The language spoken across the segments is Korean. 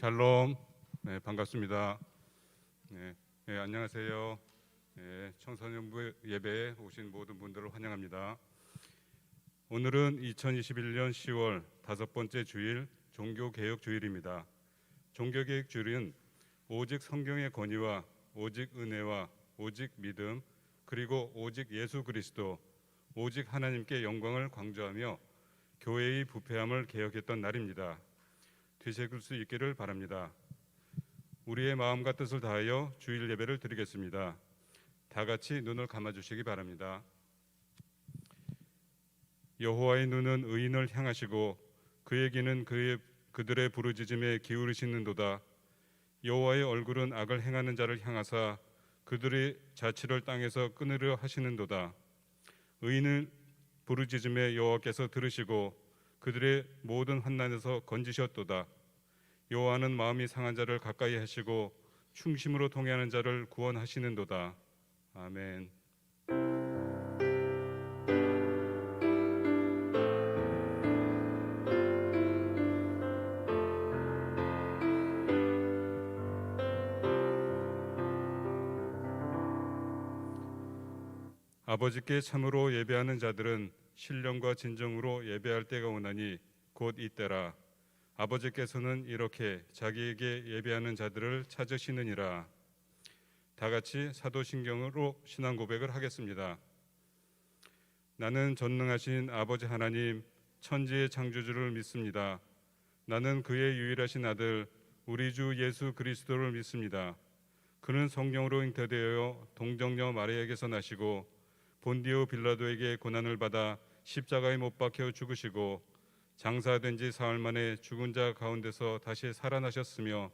샬롬. 네, 반갑습니다. 안녕하세요. 청소년부 예배에 오신 모든 분들을 환영합니다. 오늘은 2021년 10월 5번째 주일 종교개혁 주일입니다. 종교개혁 주일은 오직 성경의 권위와 오직 은혜와 오직 믿음 그리고 오직 예수 그리스도 오직 하나님께 영광을 강조하며 교회의 부패함을 개혁했던 날입니다. 되새길 수 있기를 바랍니다. 우리의 마음과 뜻을 다하여 주일 예배를 드리겠습니다. 다 같이 눈을 감아주시기 바랍니다. 여호와의 눈은 의인을 향하시고 그의 귀는 그들의 부르짖음에 기울이시는도다. 여호와의 얼굴은 악을 행하는 자를 향하사 그들의 자취를 땅에서 끊으려 하시는도다. 의인을 부르짖음에 여호와께서 들으시고 그들의 모든 환난에서 건지셨도다. 여호와는 마음이 상한 자를 가까이 하시고 충심으로 통회하는 자를 구원하시는도다. 아멘. 아버지께 참으로 예배하는 자들은 신령과 진정으로 예배할 때가 오나니 곧 이때라. 아버지께서는 이렇게 자기에게 예배하는 자들을 찾으시느니라. 다 같이 사도신경으로 신앙 고백을 하겠습니다. 나는 전능하신 아버지 하나님 천지의 창조주를 믿습니다. 나는 그의 유일하신 아들 우리 주 예수 그리스도를 믿습니다. 그는 성령으로 잉태되어 동정녀 마리아에게서 나시고 본디오 빌라도에게 고난을 받아 십자가에 못 박혀 죽으시고 장사된 지 사흘 만에 죽은 자 가운데서 다시 살아나셨으며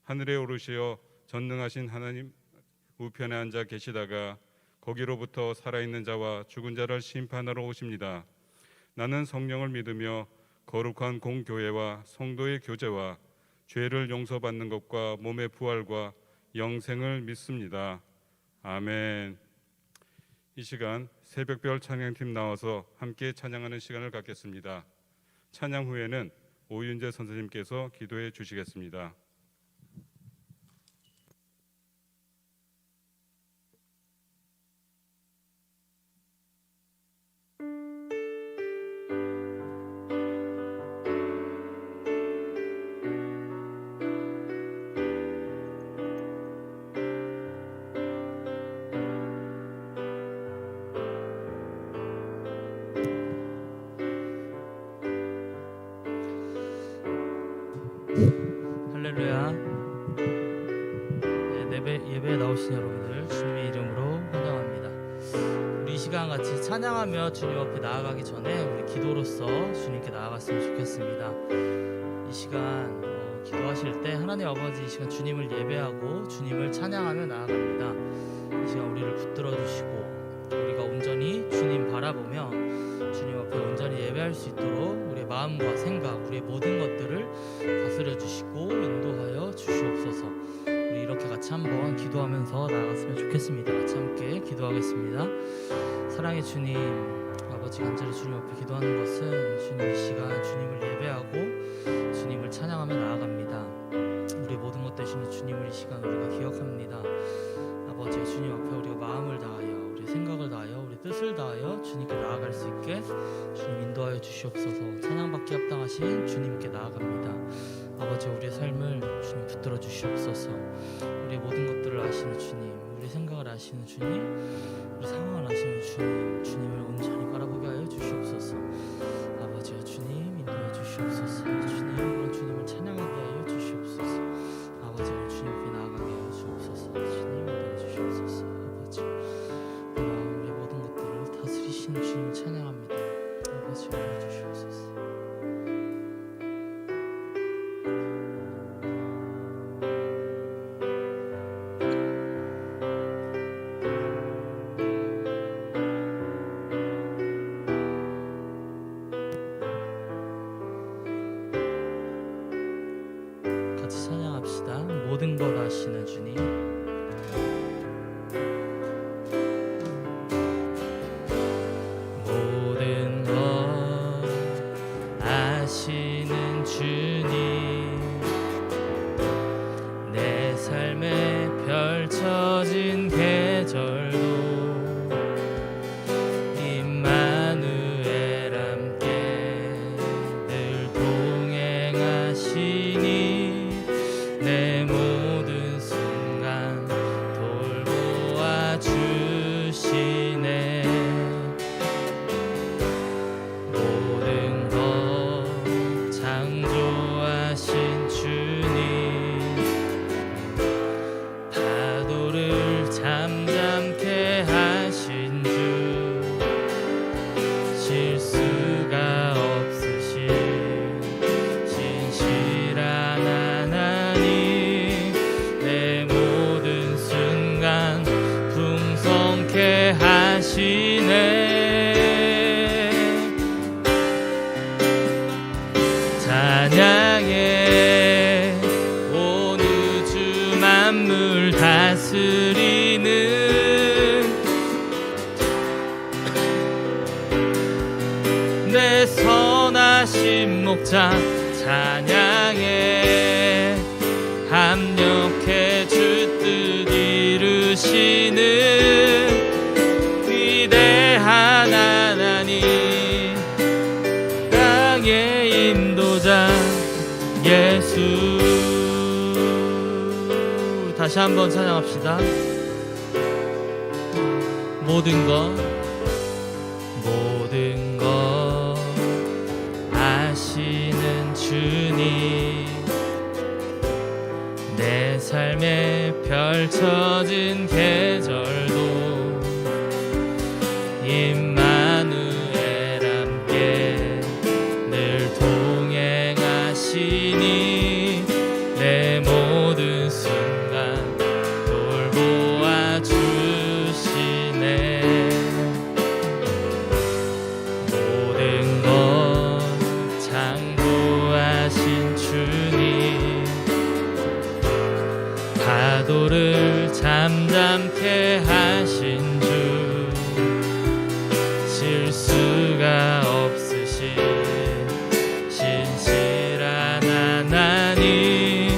하늘에 오르시어 전능하신 하나님 우편에 앉아 계시다가 거기로부터 살아있는 자와 죽은 자를 심판하러 오십니다. 나는 성령을 믿으며 거룩한 공교회와 성도의 교제와 죄를 용서받는 것과 몸의 부활과 영생을 믿습니다. 아멘. 이 시간 새벽별 찬양팀 나와서 함께 찬양하는 시간을 갖겠습니다. 찬양 후에는 오윤재 선생님께서 기도해 주시겠습니다. 할렐루야. 예배에 나오신 여러분들 주님의 이름으로 환영합니다. 우리 이 시간 같이 찬양하며 주님 앞에 나아가기 전에 우리 기도로서 주님께 나아갔으면 좋겠습니다. 이 시간 기도하실 때 하나님 아버지 이 시간 주님을 예배하고 주님을 찬양하며 나아갑니다. 이 시간 우리를 붙들어 주시고 우리가 온전히 주님 바라보며 주님 앞에 온전히 예배할 수 있도록 우리의 마음과 생각, 우리의 모든 것들을 다스려 주시고 인도하여 주시옵소서. 우리 이렇게 같이 한번 기도하면서 나아갔으면 좋겠습니다. 같이 함께 기도하겠습니다. 사랑의 주님, 아버지 간절히 주님 앞에 기도하는 것은 주님 이 시간 주님을 예배하고 주님을 찬양하며 나아갑니다. 우리 모든 것 되시는 주님을 이 시간 우리가 기억합니다. 아버지 주님 앞에 우리가 마음을 다하여 우리 생각을 다하여 우리 뜻을 다하여 주님께 나아갈 수 있게 주님 인도하여 주시옵소서. 찬양받기 합당하신 주님께 나아갑니다. 아버지 우리의 삶을 주님 붙들어 주시옵소서. 우리의 모든 것들을 아시는 주님, 우리 생각을 아시는 주님, 우리 상황을 아시는 주님, 주님을 온전히 바라보게 하여 주시옵소서. 아버지와 주님 인도해 주시옵소서. 주님 그런 주님을 찬양하게 하여 주시옵소서. 아버지 우리 주님 앞에 나아가게 하여 주옵소서. 주님 인도해 주시옵소서. 아버지 우리 모든 것들을 다스리시는 주님 찬양합니다. 아버지 인도해 주시옵소서. 같이 찬양합시다. 모든 것 아시는 주님, 모든 것 아시는 주님, 찬양해. 온 우주 만물 다스리는 내 선하신 목자 찬양해. 합력해 주 뜻 이루시는 위대한 하나님, 땅의 인도자 예수. 다시 한번 찬양합시다. 모든 것 아시는 주님, 내 삶에 펼쳐진 계절도 임마누엘 함께 늘 동행하시니 내 모든 순간 돌보아 주시네. 모든 것 창조하신 주님, 파도를 잠잠케 하신 주, 실수가 없으신 신실한 하나님,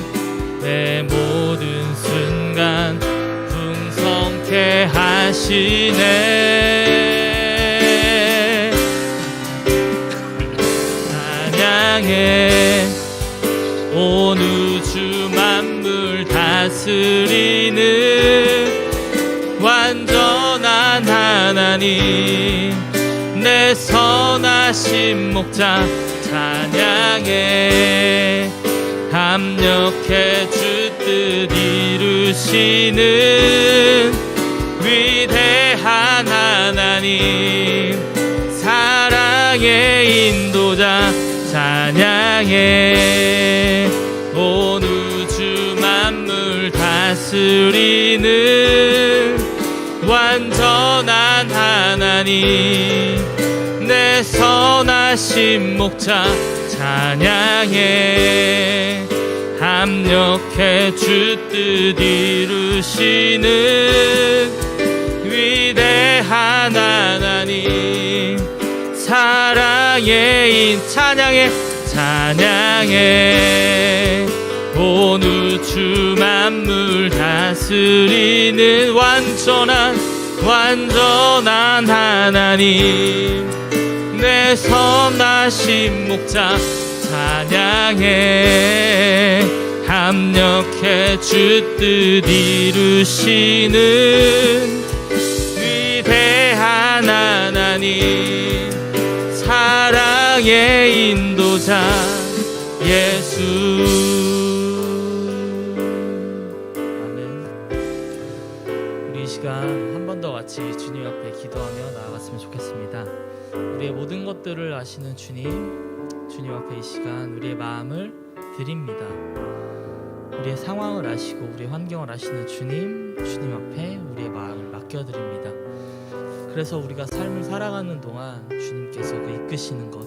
내 모든 순간 풍성케 하시네. 찬양해. 온 우주 만물 다스리는 완전한 하나님, 내 선하신 목자 찬양해. 합력해 주 뜻 이루시는 위대한 하나님, 사랑의 인도자 찬양해. 온 우주 만물 다스리는 완전한 하나님, 내 선하신 목자 찬양해. 합력해 주 뜻 이루시는 위대한 하나님, 사랑의 인 찬양해. 찬양해. 온 우주 만물 다스리는 완전한 하나님, 내 선하신 목자 찬양해. 합력해 주 뜻 이루시는 위대한 하나님, 사랑의 인도자 예수. 아멘. 우리 이 시간 한 번 더 같이 주님 앞에 기도하며 나아갔으면 좋겠습니다. 우리의 모든 것들을 아시는 주님 앞에 이 시간 우리의 마음을 드립니다. 우리의 상황을 아시고 우리의 환경을 아시는 주님 앞에 우리의 마음을 맡겨드립니다. 그래서 우리가 삶을 살아가는 동안 주님께서 그 이끄시는 것,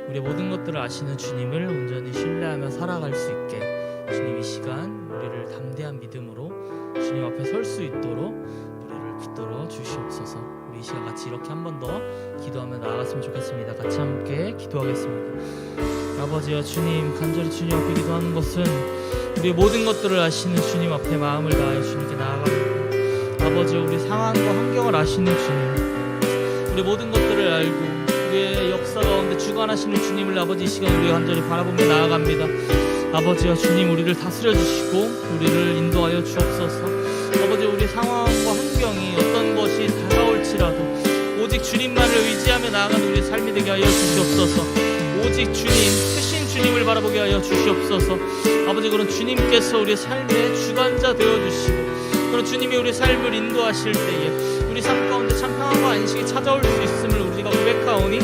우리의 모든 것들을 아시는 주님을 온전히 신뢰하며 살아갈 수 있게 주님 이 시간 우리를 담대한 믿음으로 주님 앞에 설 수 있도록 우리를 붙들어 주시옵소서. 우리 이 시간 같이 이렇게 한 번 더 기도하며 나아갔으면 좋겠습니다. 같이 함께 기도하겠습니다. 아버지여 주님, 간절히 주님 앞에 기도하는 것은 우리의 모든 것들을 아시는 주님 앞에 마음을 다하여 주님께 나아갑니다. 아버지, 우리 상황과 환경을 아시는 주님, 우리 모든 것들을 알고 우리의 역사 가운데 주관하시는 주님을 아버지 이 시간 우리가 간절히 바라보며 나아갑니다. 아버지여 주님, 우리를 다스려 주시고 우리를 인도하여 주옵소서. 아버지, 우리 상황과 환경이 어떤 것이 다가올지라도 오직 주님만을 의지하며 나아가는 우리의 삶이 되게 하여 주시옵소서. 오직 주님, 크신 주님을 바라보게 하여 주시옵소서. 아버지, 그런 주님께서 우리의 삶의 주관자 되어주시고 그런 주님이 우리의 삶을 인도하실 때에 우리 삶 가운데 참 평안과 안식이 찾아올 수 있음을 우리가 고백하오니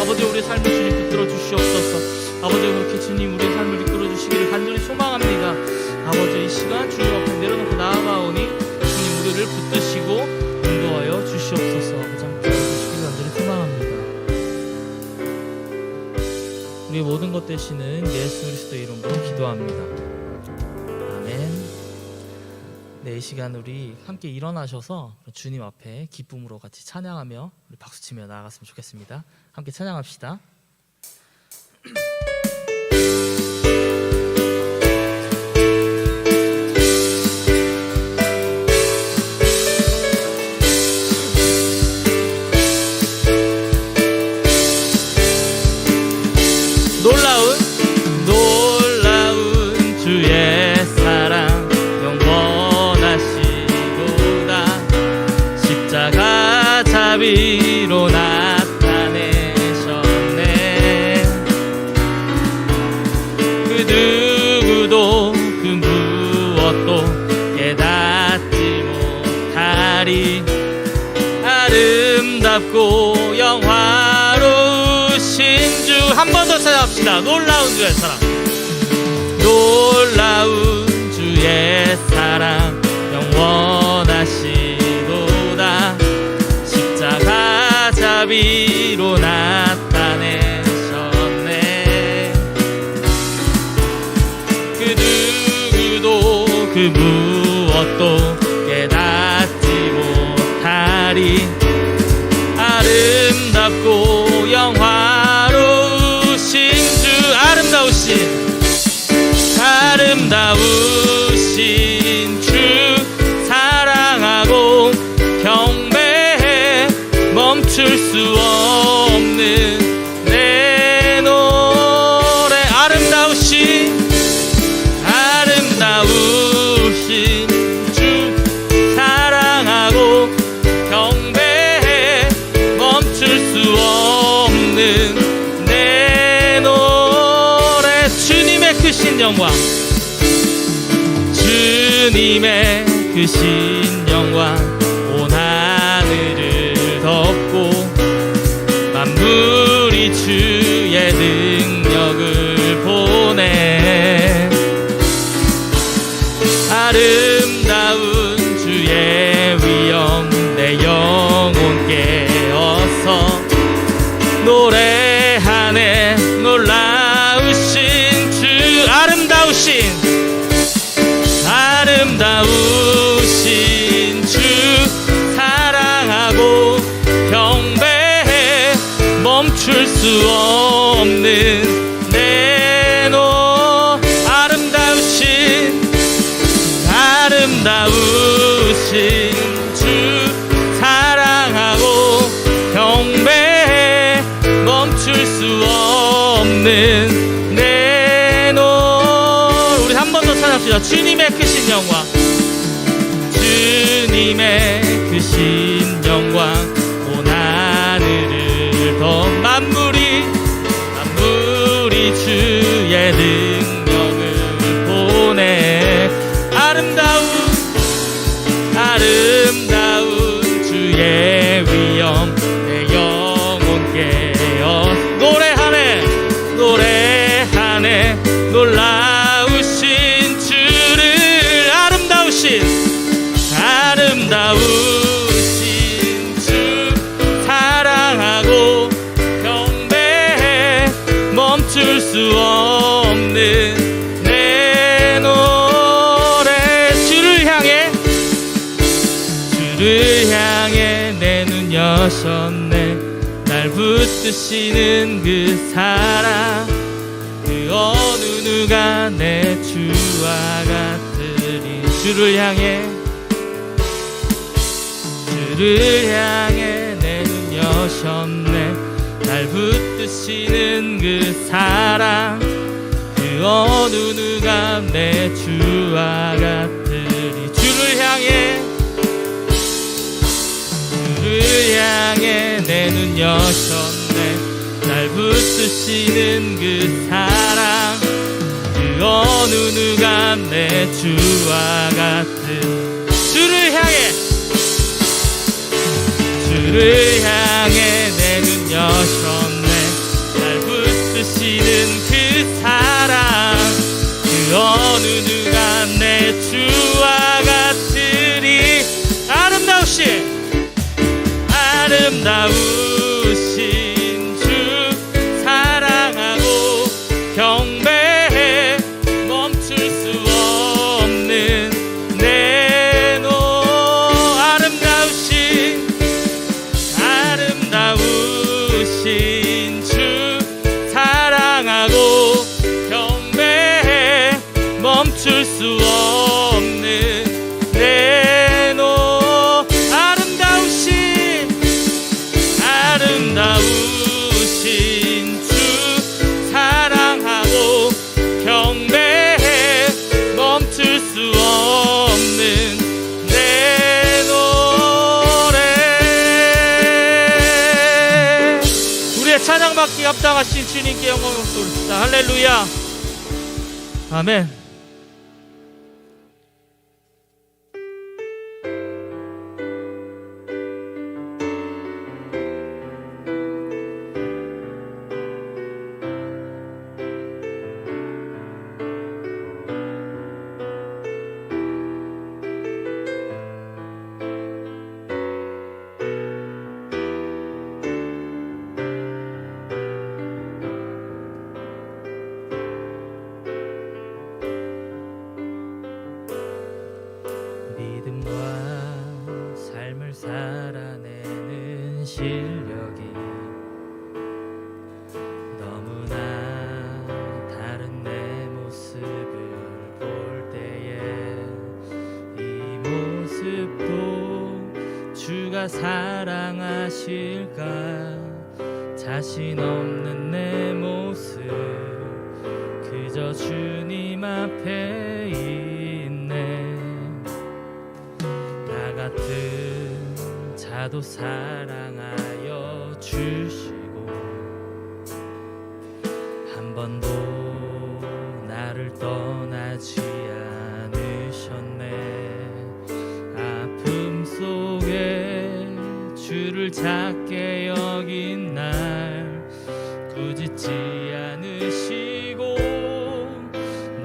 아버지, 우리의 삶을 주님 붙들어 주시옵소서. 아버지, 그렇게 주님 우리의 삶을 이끌어 주시기를 간절히 소망합니다. 아버지, 이 시간 주님 앞에 내려놓고 나아가오니 주님 우리를 붙드시고 인도하여 주시옵소서. 아버지, 함께 해주시기를 간절히 소망합니다. 우리의 모든 것들 살려주시는 예수 그리스도 이름으로 기도합니다. 아멘. 네, 이 시간 우리 함께 일어나셔서 주님 앞에 기쁨으로 같이 찬양하며 우리 박수치며 나아갔으면 좋겠습니다. 함께 찬양합시다. 놀라운 주의 사랑 영원하시도다. 십자가 자비로 나타내셨네. 그 누구도 그 무엇도 깨닫지 못하리. 아름답고 영화로우신 주 한 번 더 찾아봅시다. 놀라운 주의 사랑, 놀라운 주의 사랑 영원하시도다. 십자가 자비로 나타내셨네. 그 누구도 그 무엇도 깨닫지 못하리. 아름답고 영화로우신 주, 아름다우신 주 사랑하고 경배해. 멈출 수 없는 내 노래. 아름다우신 주 사랑하고 경배해. 멈출 수 없는 내 노래. 주님의 크신 영광, 주님의 크신 영광 온 하늘을 덮고 만물이 주의 능력을 보내. 아름다운 주의 위엄 내 영혼 깨어서 노래하네. 놀라우신 주, 아름다우신 주 사랑하고 경배해. 멈출 수 없는 내 노. 아름다우신 주 사랑하고 경배해. 멈출 수 없는 내 노. 우리 한 번 더 찾아봅시다. 주님의 크신 영광, 주님의 크신 영광 온 하늘을 덮 만물이 주의 능력을 보내. 아름다운 주의 위엄 내 영혼 깨어 노래하네. 놀라우신 주를, 아름다우신 주 사랑하고 경배해. 멈출 수 없는 내 노래. 주를 향해 내 눈 여셨네. 날 붙드시는 그 사랑, 그 어느 누가 내 주와 같으리. 주를 향해 내 눈 여셨네. 날 붙드시는 그 사랑, 그 어느 누가 내 주와 같으리. 주를 향해 내 눈 여셨네. 날 붙드시는 그 사랑, 그 어느 누가 내 주와 같은. 주를 향해 내 눈 여셨네. 날 붙드시는 그 사랑, 그 어느 누가 내 주와 같으리. 아름다우신 주 사랑하고 경 멈출 수 없는 내 노 아름다우신 주 사랑하고 경배해 멈출 수 없는 내 노 아름다우신 주 사랑하고 경배해 멈출 수 없는 내 노래. 우리의 찬양받기 합당하신 주님께 영광을 돌립시다. 할렐루야. 아멘. 삶을 살아내는 실력이 너무나 다른 내 모습을 볼 때에 이 모습도 주가 사랑하실까 자신 없는 내 모습 그저 주님 앞에 있네. 같은 자도 사랑하여 주시고 한 번도 나를 떠나지 않으셨네. 아픔 속에 주를 작게 여긴 날 꾸짖지 않으시고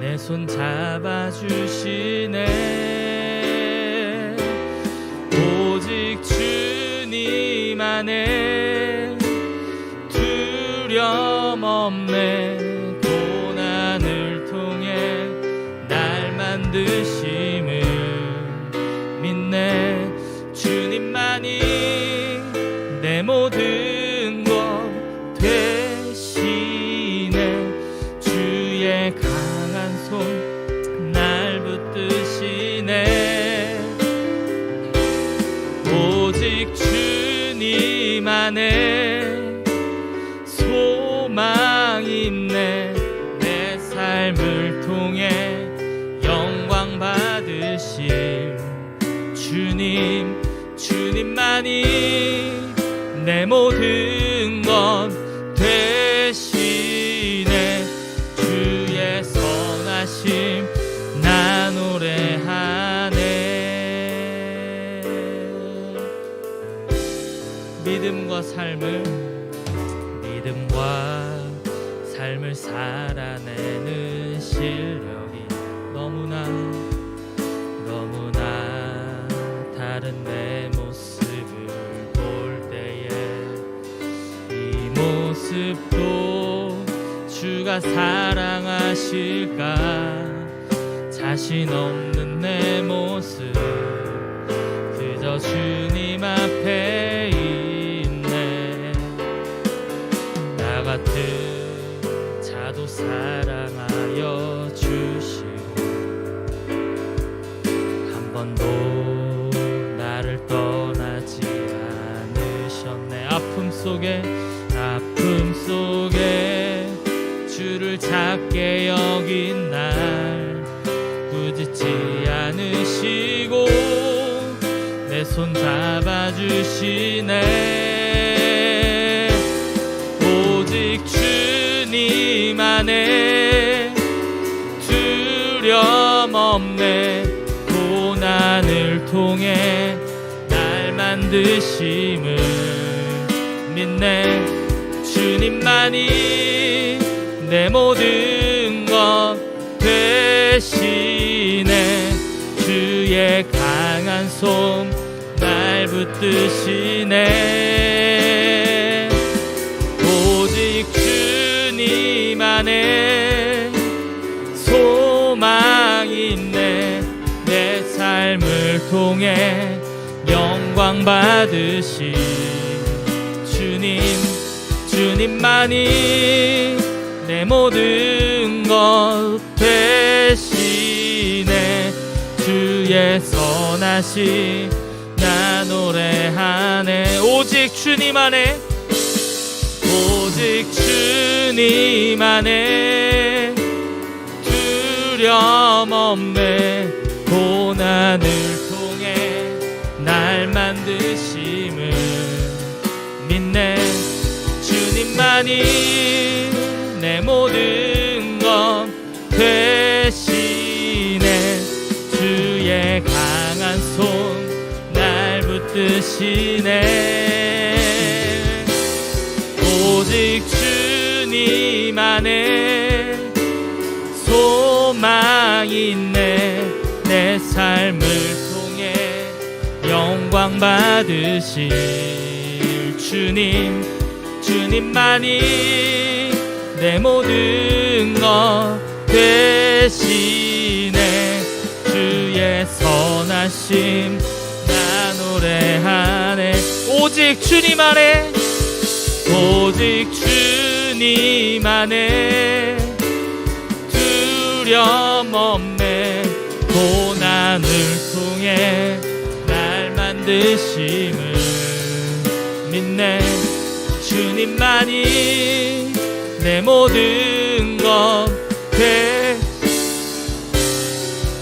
내 손 잡아주시네. 오직 주님 안에 두려움 없네. 고난을 통해 날 만드심을 믿네. 주님만이 내 모든 것 되시네. 주의 강한 손 날 붙드시네. 오직 주님 안에 소망 있네. 내 삶을 통해 영광 받으실 주님, 주님만이 내 모든 것 되시네. 주의 선하심 나 노래하네. 믿음과 삶을 살아내는 실력이 너무나 다른 내 모습을 볼 때에 이 모습도 주가 사랑하실까 자신 없는 내 모습 그저 주님 앞에 있네. 나 같은 자도 사랑하여 주시고 한 번도 나를 떠나지 않으셨네. 아픔 속에 주를 작게 여긴 날 꾸짖지 않으시고 내 손 잡아주시네. 오직 주님 안에 두려움 없네. 고난을 통해 날 만드심을 믿네. 주님만이 내 모든 것 되시네. 주의 강한 손 날 붙드시네. 오직 주님 안에 통해 영광 받으신 주님만이 내 모든 것 되시네. 주의 선하심 나 노래하네. 오직 주님 안에, 오직 주님 안에 두려움 없네. 고난을 통해 날 만드심을 믿네. 주님만이 내 모든 것 되시네. 주의 강한 손 날 붙드시네. 오직 주님 안에 소망이 있네. 내 삶을 통해 영광 받으실 주님만이 내 모든 것 되시네. 주의 선하심 나 노래하네. 오직 주님 안에, 오직 주님 안에 두려움 없네. 고난을 통해 날 만드심을 믿네. 주님만이 내 모든 것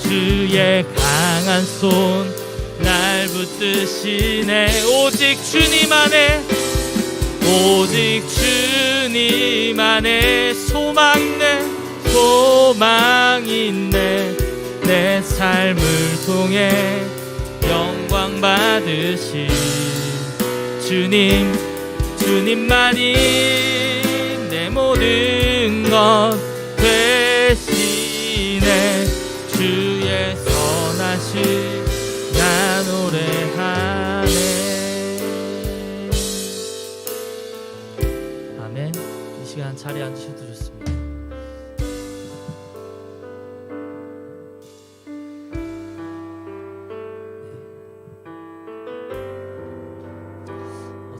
주의 강한 손 날 붙드시네. 오직 주님 안에, 오직 주님 안에 소망 있네. 소망이 있네. 내 삶을 통해 영광 받으신 주님만이 내 모든 것 되시네. 주의 선하심 나 노래하네. 아멘. 이 시간 자리에 앉으셔도 좋습니다.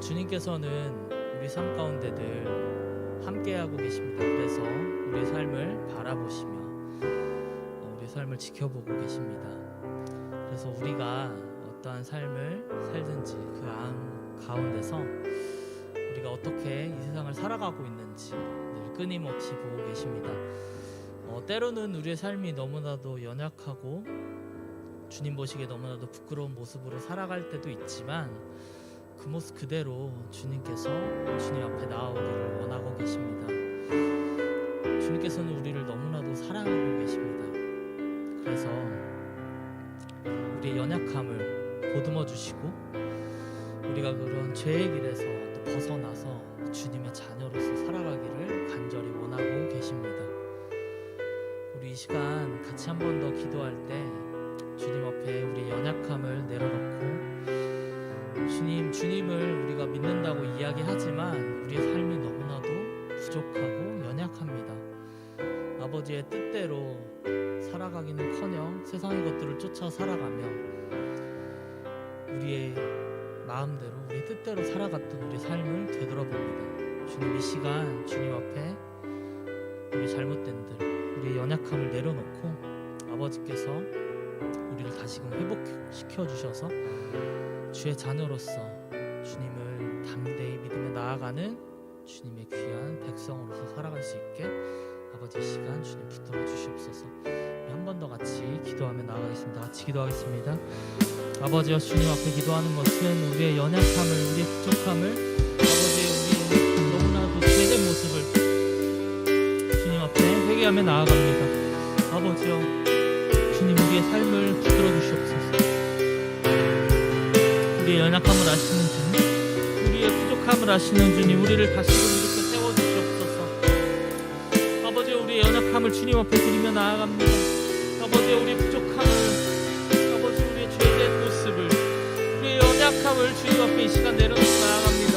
주님께서는 우리 삶 가운데 늘 함께하고 계십니다. 그래서 우리의 삶을 바라보시며 우리의 삶을 지켜보고 계십니다. 그래서 우리가 어떠한 삶을 살든지 그 가운데서 우리가 어떻게 이 세상을 살아가고 있는지 늘 끊임없이 보고 계십니다. 때로는 우리의 삶이 너무나도 연약하고 주님 보시기에 너무나도 부끄러운 모습으로 살아갈 때도 있지만 그 모습 그대로 주님께서 주님 앞에 나아오기를 원하고 계십니다. 주님께서는 우리를 너무나도 사랑하고 계십니다. 그래서 우리의 연약함을 보듬어 주시고 우리가 그런 죄의 길에서 또 벗어나서 주님의 자녀로서 살아가기를 간절히 원하고 계십니다. 우리 이 시간 같이 한 번 더 기도할 때 주님 앞에 우리의 연약함을 내려놓고 주님을 우리가 믿는다고 이야기하지만 우리의 삶이 너무나도 부족하고 연약합니다. 아버지의 뜻대로 살아가기는커녕 세상의 것들을 쫓아 살아가며 우리의 마음대로 우리 뜻대로 살아갔던 우리 삶을 되돌아봅니다. 주님 이 시간 주님 앞에 우리 잘못된 들 우리의 연약함을 내려놓고 아버지께서 우리를 다시금 회복시켜 주셔서 주의 자녀로서 주님을 담대히 믿으며 나아가는 주님의 귀한 백성으로서 살아갈 수 있게 아버지 시간 주님 붙들어 주시옵소서. 한 번 더 같이 기도하며 나아가겠습니다. 같이 기도하겠습니다. 아버지여 주님 앞에 기도하는 것은 우리의 연약함을 우리의 부족함을 아버지의 우리의 너무나도 죄된 모습을 주님 앞에 회개하며 나아갑니다. 아버지여 주님 우리의 삶을 붙들어 주시옵소서. 우리의 연약함을 아시는 주님, 우리의 부족함을 아시는 주님, 우리를 다시금 이렇게 세워주시옵소서. 아버지 우리의 연약함을 주님 앞에 드리며 나아갑니다. 아버지 우리의 부족함을, 아버지 우리의 죄된 모습을, 우리의 연약함을 주님 앞에 이 시간 내려놓고 나아갑니다.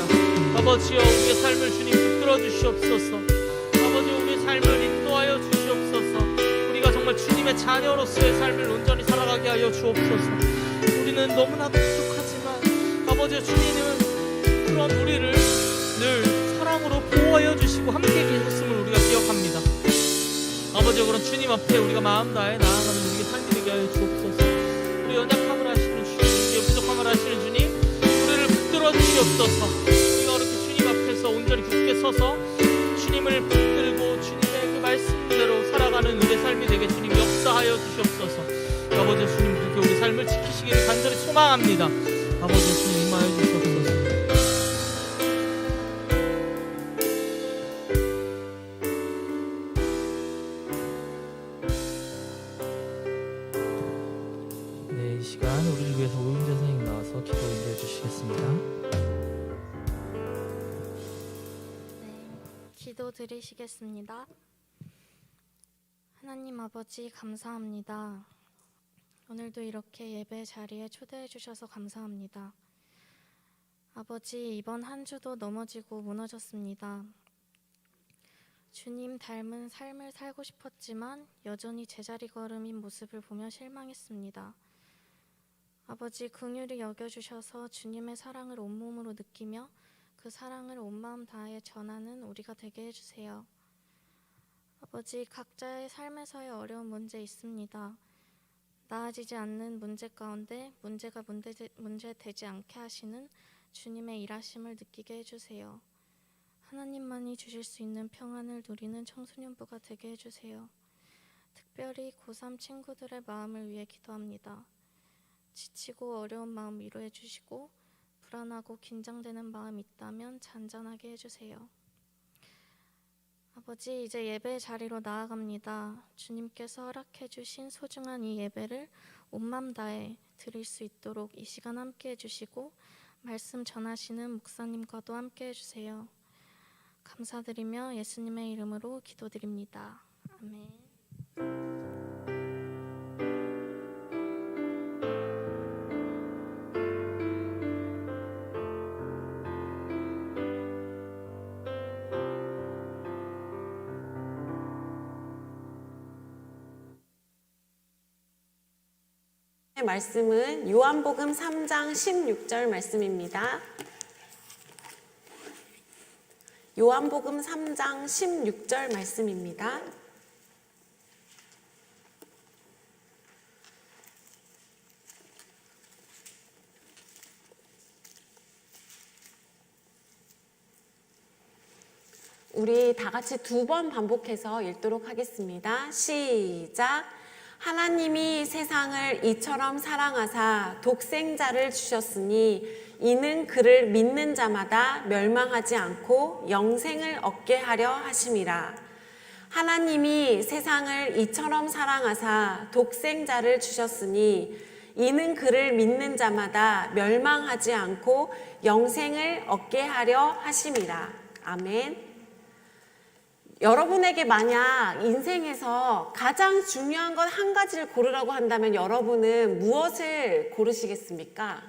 아버지여 우리의 삶을 주님 붙들어 주시옵소서. 아버지 우리의 삶을 인도하여 주시옵소서. 우리가 정말 주님의 자녀로서의 삶을 온전히 살아가게 하여 주옵소서. 우리는 너무나도 부족하지만 아버지 주님은 그런 우리를 늘 사랑으로 보호하여 주시고 함께 계셨음을 우리가 기억합니다. 아버지, 그런 주님 앞에 우리가 마음 다해 나아가는 우리의 삶이 되게 하여 주옵소서. 우리 연약함을 아시는 주님, 우리의 부족함을 아시는 주님, 우리를 붙들어 주시옵소서. 우리가 그렇게 주님 앞에서 온전히 굳게 서서 주님을 붙들고 주님의 그 말씀대로 살아가는 우리의 삶이 되게 주님 역사하여 주시옵소서. 아버지 주님, 그렇게 우리 삶을 지키시기를 간절히 소망합니다. 아버지 주님 임하여 주시옵소서. 네, 이 시간 우리를 위해서 오윤재 선생님 나와서 기도 인도해 주시겠습니다. 네, 기도 드리시겠습니다. 하나님 아버지, 감사합니다. 오늘도 이렇게 예배 자리에 초대해 주셔서 감사합니다. 아버지, 이번 한 주도 넘어지고 무너졌습니다. 주님 닮은 삶을 살고 싶었지만 여전히 제자리 걸음인 모습을 보며 실망했습니다. 아버지, 긍휼히 여겨주셔서 주님의 사랑을 온몸으로 느끼며 그 사랑을 온 마음 다해 전하는 우리가 되게 해주세요. 아버지, 각자의 삶에서의 어려운 문제 있습니다. 나아지지 않는 문제 가운데 문제가 문제되지 않게 하시는 주님의 일하심을 느끼게 해주세요. 하나님만이 주실 수 있는 평안을 누리는 청소년부가 되게 해주세요. 특별히 고3 친구들의 마음을 위해 기도합니다. 지치고 어려운 마음 위로해 주시고 불안하고 긴장되는 마음 있다면 잔잔하게 해주세요. 아버지, 이제 예배의 자리로 나아갑니다. 주님께서 허락해 주신 소중한 이 예배를 온맘 다해 드릴 수 있도록 이 시간 함께 해주시고 말씀 전하시는 목사님과도 함께 해주세요. 감사드리며 예수님의 이름으로 기도드립니다. 아멘. 말씀은 요한복음 3장 16절 말씀입니다. 요한복음 3장 16절 말씀입니다. 우리 다 같이 2번 반복해서 읽도록 하겠습니다. 시작. 하나님이 세상을 이처럼 사랑하사 독생자를 주셨으니 이는 그를 믿는 자마다 멸망하지 않고 영생을 얻게 하려 하심이라. 하나님이 세상을 이처럼 사랑하사 독생자를 주셨으니 이는 그를 믿는 자마다 멸망하지 않고 영생을 얻게 하려 하심이라. 아멘. 여러분에게 만약 인생에서 가장 중요한 것 한 가지를 고르라고 한다면 여러분은 무엇을 고르시겠습니까?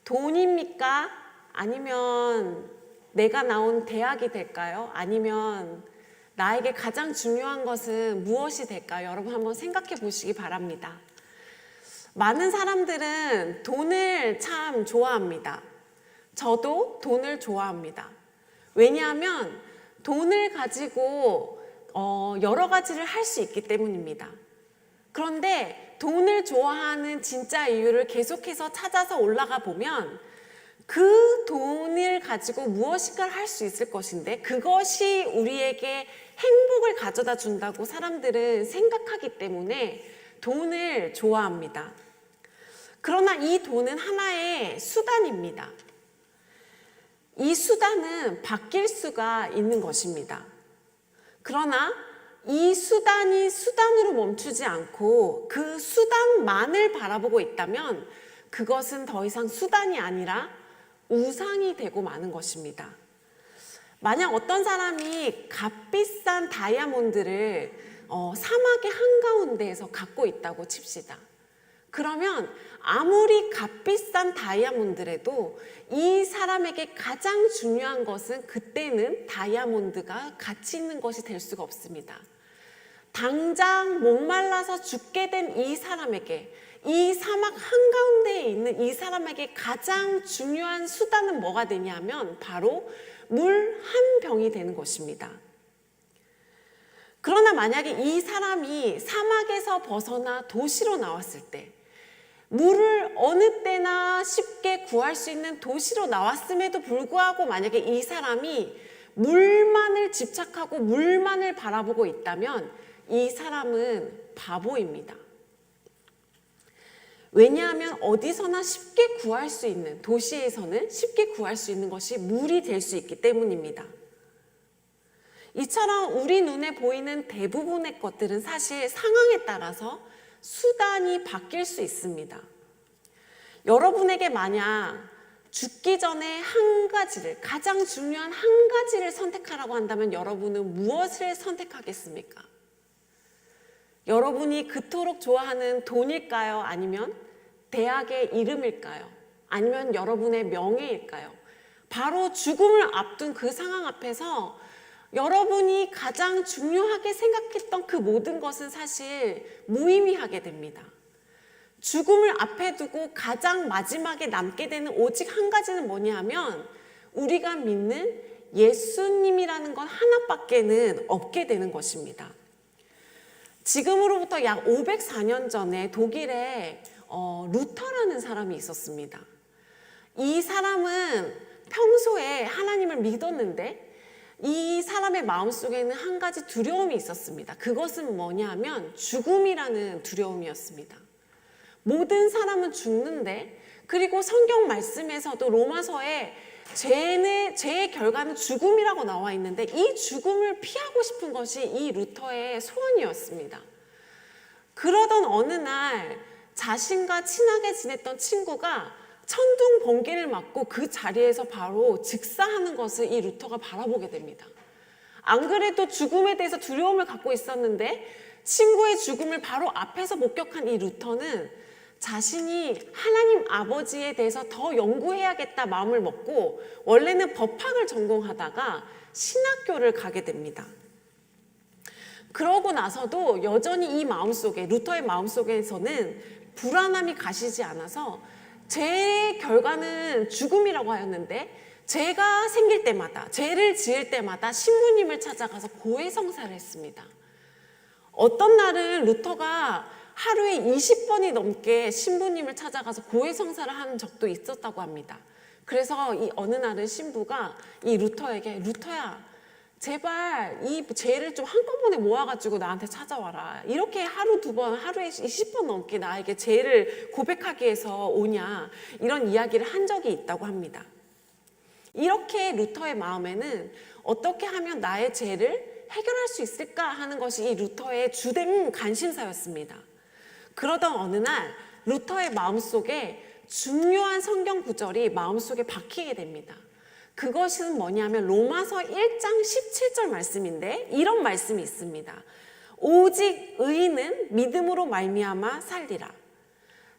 돈입니까? 아니면 내가 나온 대학이 될까요? 아니면 나에게 가장 중요한 것은 무엇이 될까요? 여러분 한번 생각해 보시기 바랍니다. 많은 사람들은 돈을 참 좋아합니다. 저도 돈을 좋아합니다. 왜냐하면 돈을 가지고 여러 가지를 할 수 있기 때문입니다. 그런데 돈을 좋아하는 진짜 이유를 계속해서 찾아서 올라가 보면 그 돈을 가지고 무엇인가를 할 수 있을 것인데 그것이 우리에게 행복을 가져다 준다고 사람들은 생각하기 때문에 돈을 좋아합니다. 그러나 이 돈은 하나의 수단입니다. 이 수단은 바뀔 수가 있는 것입니다. 그러나 이 수단이 수단으로 멈추지 않고 그 수단만을 바라보고 있다면 그것은 더 이상 수단이 아니라 우상이 되고 마는 것입니다. 만약 어떤 사람이 값비싼 다이아몬드를 사막의 한가운데에서 갖고 있다고 칩시다. 그러면 아무리 값비싼 다이아몬드라도 이 사람에게 가장 중요한 것은 그때는 다이아몬드가 가치 있는 것이 될 수가 없습니다. 당장 목말라서 죽게 된 이 사람에게, 이 사막 한가운데에 있는 이 사람에게 가장 중요한 수단은 뭐가 되냐면 바로 물 한 병이 되는 것입니다. 그러나 만약에 이 사람이 사막에서 벗어나 도시로 나왔을 때, 물을 어느 때나 쉽게 구할 수 있는 도시로 나왔음에도 불구하고 만약에 이 사람이 물만을 집착하고 물만을 바라보고 있다면 이 사람은 바보입니다. 왜냐하면 어디서나 쉽게 구할 수 있는, 도시에서는 쉽게 구할 수 있는 것이 물이 될 수 있기 때문입니다. 이처럼 우리 눈에 보이는 대부분의 것들은 사실 상황에 따라서 수단이 바뀔 수 있습니다. 여러분에게 만약 죽기 전에 한 가지를, 가장 중요한 한 가지를 선택하라고 한다면 여러분은 무엇을 선택하겠습니까? 여러분이 그토록 좋아하는 돈일까요? 아니면 대학의 이름일까요? 아니면 여러분의 명예일까요? 바로 죽음을 앞둔 그 상황 앞에서 여러분이 가장 중요하게 생각했던 그 모든 것은 사실 무의미하게 됩니다. 죽음을 앞에 두고 가장 마지막에 남게 되는 오직 한 가지는 뭐냐 하면 우리가 믿는 예수님이라는 것 하나밖에는 없게 되는 것입니다. 지금으로부터 약 504년 전에 독일에 루터라는 사람이 있었습니다. 이 사람은 평소에 하나님을 믿었는데 이 사람의 마음속에는 한 가지 두려움이 있었습니다. 그것은 뭐냐 하면 죽음이라는 두려움이었습니다. 모든 사람은 죽는데, 그리고 성경 말씀에서도 로마서에 죄의 결과는 죽음이라고 나와 있는데 이 죽음을 피하고 싶은 것이 이 루터의 소원이었습니다. 그러던 어느 날 자신과 친하게 지냈던 친구가 천둥 번개를 맞고 그 자리에서 바로 즉사하는 것을 이 루터가 바라보게 됩니다. 안 그래도 죽음에 대해서 두려움을 갖고 있었는데 친구의 죽음을 바로 앞에서 목격한 이 루터는 자신이 하나님 아버지에 대해서 더 연구해야겠다 마음을 먹고 원래는 법학을 전공하다가 신학교를 가게 됩니다. 그러고 나서도 여전히 이 마음속에, 루터의 마음속에서는 불안함이 가시지 않아서 죄의 결과는 죽음이라고 하였는데 죄가 생길 때마다, 죄를 지을 때마다 신부님을 찾아가서 고해성사를 했습니다. 어떤 날은 루터가 하루에 20번이 넘게 신부님을 찾아가서 고해성사를 하는 적도 있었다고 합니다. 그래서 이 어느 날은 신부가 이 루터에게, 루터야, 제발 이 죄를 좀 한꺼번에 모아가지고 나한테 찾아와라. 이렇게 하루 두 번, 하루에 20번 넘게 나에게 죄를 고백하기 위해서 오냐. 이런 이야기를 한 적이 있다고 합니다. 이렇게 루터의 마음에는 어떻게 하면 나의 죄를 해결할 수 있을까 하는 것이 이 루터의 주된 관심사였습니다. 그러던 어느 날 루터의 마음속에 중요한 성경 구절이 마음속에 박히게 됩니다. 그것은 뭐냐면 로마서 1장 17절 말씀인데 이런 말씀이 있습니다. 오직 의인은 믿음으로 말미암아 살리라.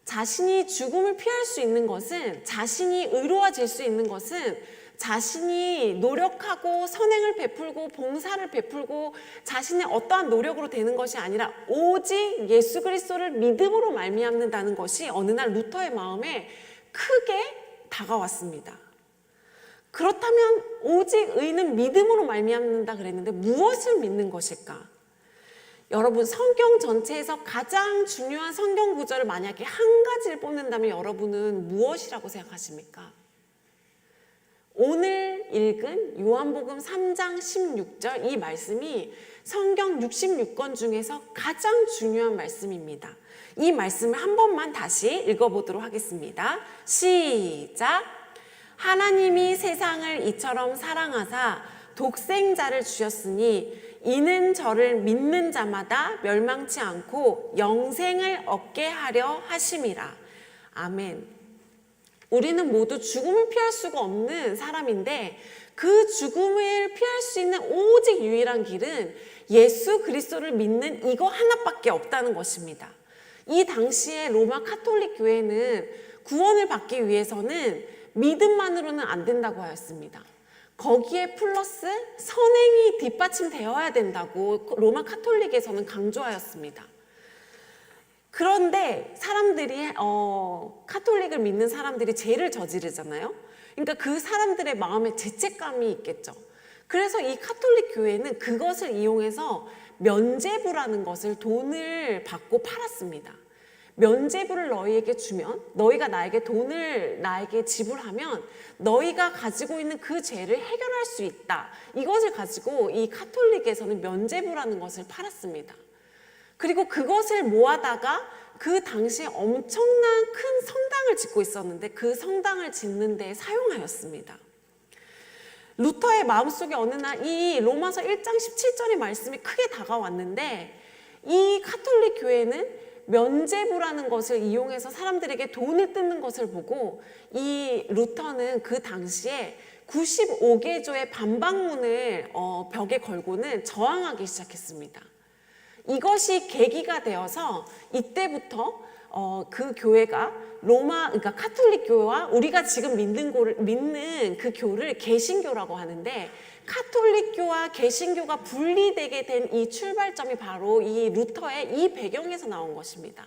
자신이 죽음을 피할 수 있는 것은, 자신이 의로워질 수 있는 것은 자신이 노력하고 선행을 베풀고 봉사를 베풀고 자신의 어떠한 노력으로 되는 것이 아니라 오직 예수 그리스도를 믿음으로 말미암는다는 것이 어느 날 루터의 마음에 크게 다가왔습니다. 그렇다면 오직 의는 믿음으로 말미암는다 그랬는데 무엇을 믿는 것일까? 여러분, 성경 전체에서 가장 중요한 성경 구절을 만약에 한 가지를 뽑는다면 여러분은 무엇이라고 생각하십니까? 오늘 읽은 요한복음 3장 16절 이 말씀이 성경 66권 중에서 가장 중요한 말씀입니다. 이 말씀을 한 번만 다시 읽어보도록 하겠습니다. 시작! 하나님이 세상을 이처럼 사랑하사 독생자를 주셨으니 이는 저를 믿는 자마다 멸망치 않고 영생을 얻게 하려 하심이라. 아멘. 우리는 모두 죽음을 피할 수가 없는 사람인데 그 죽음을 피할 수 있는 오직 유일한 길은 예수 그리스도를 믿는 이거 하나밖에 없다는 것입니다. 이 당시에 로마 카톨릭 교회는 구원을 받기 위해서는 믿음만으로는 안 된다고 하였습니다. 거기에 플러스 선행이 뒷받침되어야 된다고 로마 카톨릭에서는 강조하였습니다. 그런데 사람들이 카톨릭을 믿는 사람들이 죄를 저지르잖아요. 그러니까 그 사람들의 마음에 죄책감이 있겠죠. 그래서 이 카톨릭 교회는 그것을 이용해서 면죄부라는 것을 돈을 받고 팔았습니다. 면죄부를 너희에게 주면, 너희가 나에게 돈을 나에게 지불하면 너희가 가지고 있는 그 죄를 해결할 수 있다. 이것을 가지고 이 카톨릭에서는 면죄부라는 것을 팔았습니다. 그리고 그것을 모아다가 그 당시에 엄청난 큰 성당을 짓고 있었는데 그 성당을 짓는 데 사용하였습니다. 루터의 마음속에 어느 날 이 로마서 1장 17절의 말씀이 크게 다가왔는데 이 카톨릭 교회는 면죄부라는 것을 이용해서 사람들에게 돈을 뜯는 것을 보고 이 루터는 그 당시에 95개조의 반박문을 벽에 걸고는 저항하기 시작했습니다. 이것이 계기가 되어서 이때부터 그 교회가 그러니까 카톨릭 교회와 우리가 지금 믿는 그 교를 개신교라고 하는데 카톨릭교와 개신교가 분리되게 된 이 출발점이 바로 이 루터의 이 배경에서 나온 것입니다.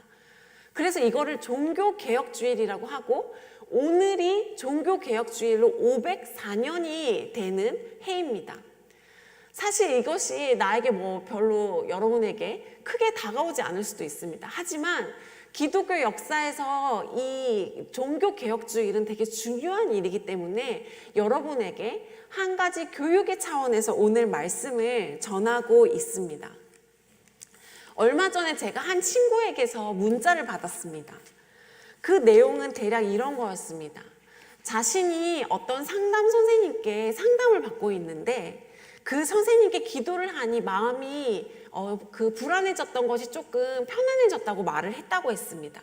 그래서 이거를 종교개혁주일이라고 하고 오늘이 종교개혁주일로 504년이 되는 해입니다. 사실 이것이 나에게 별로 여러분에게 크게 다가오지 않을 수도 있습니다. 하지만 기독교 역사에서 이 종교개혁주일은 되게 중요한 일이기 때문에 여러분에게 한 가지 교육의 차원에서 오늘 말씀을 전하고 있습니다. 얼마 전에 제가 한 친구에게서 문자를 받았습니다. 그 내용은 대략 이런 거였습니다. 자신이 어떤 상담 선생님께 상담을 받고 있는데 그 선생님께 기도를 하니 마음이 불안해졌던 것이 조금 편안해졌다고 말을 했다고 했습니다.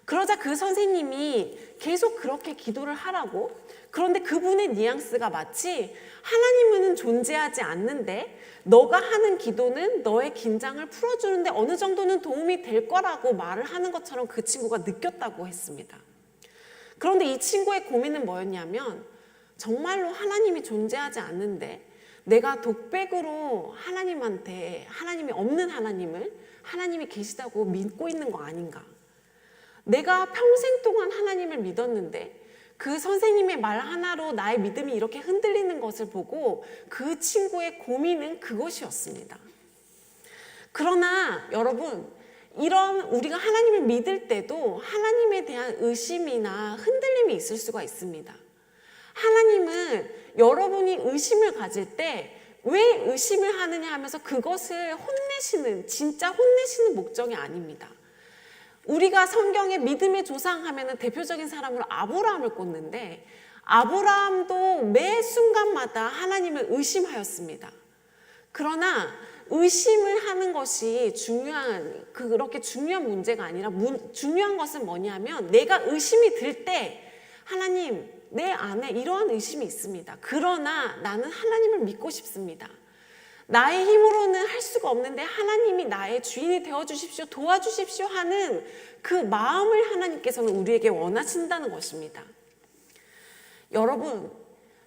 그러자 그 선생님이 계속 그렇게 기도를 하라고, 그런데 그분의 뉘앙스가 마치 하나님은 존재하지 않는데 너가 하는 기도는 너의 긴장을 풀어주는데 어느 정도는 도움이 될 거라고 말을 하는 것처럼 그 친구가 느꼈다고 했습니다. 그런데 이 친구의 고민은 뭐였냐면 정말로 하나님이 존재하지 않는데 내가 독백으로 하나님이 없는 하나님이 계시다고 믿고 있는 거 아닌가? 내가 평생 동안 하나님을 믿었는데 그 선생님의 말 하나로 나의 믿음이 이렇게 흔들리는 것을 보고 그 친구의 고민은 그것이었습니다. 그러나 여러분, 우리가 하나님을 믿을 때도 하나님에 대한 의심이나 흔들림이 있을 수가 있습니다. 하나님은 여러분이 의심을 가질 때 왜 의심을 하느냐 하면서 그것을 진짜 혼내시는 목적이 아닙니다. 우리가 성경에 믿음의 조상 하면은 대표적인 사람으로 아브라함을 꼽는데 아브라함도 매 순간마다 하나님을 의심하였습니다. 그러나 의심을 하는 것이 그렇게 중요한 문제가 아니라 중요한 것은 뭐냐면 내가 의심이 들 때 하나님, 내 안에 이러한 의심이 있습니다. 그러나 나는 하나님을 믿고 싶습니다. 나의 힘으로는 할 수가 없는데 하나님이 나의 주인이 되어주십시오, 도와주십시오 하는 그 마음을 하나님께서는 우리에게 원하신다는 것입니다. 여러분,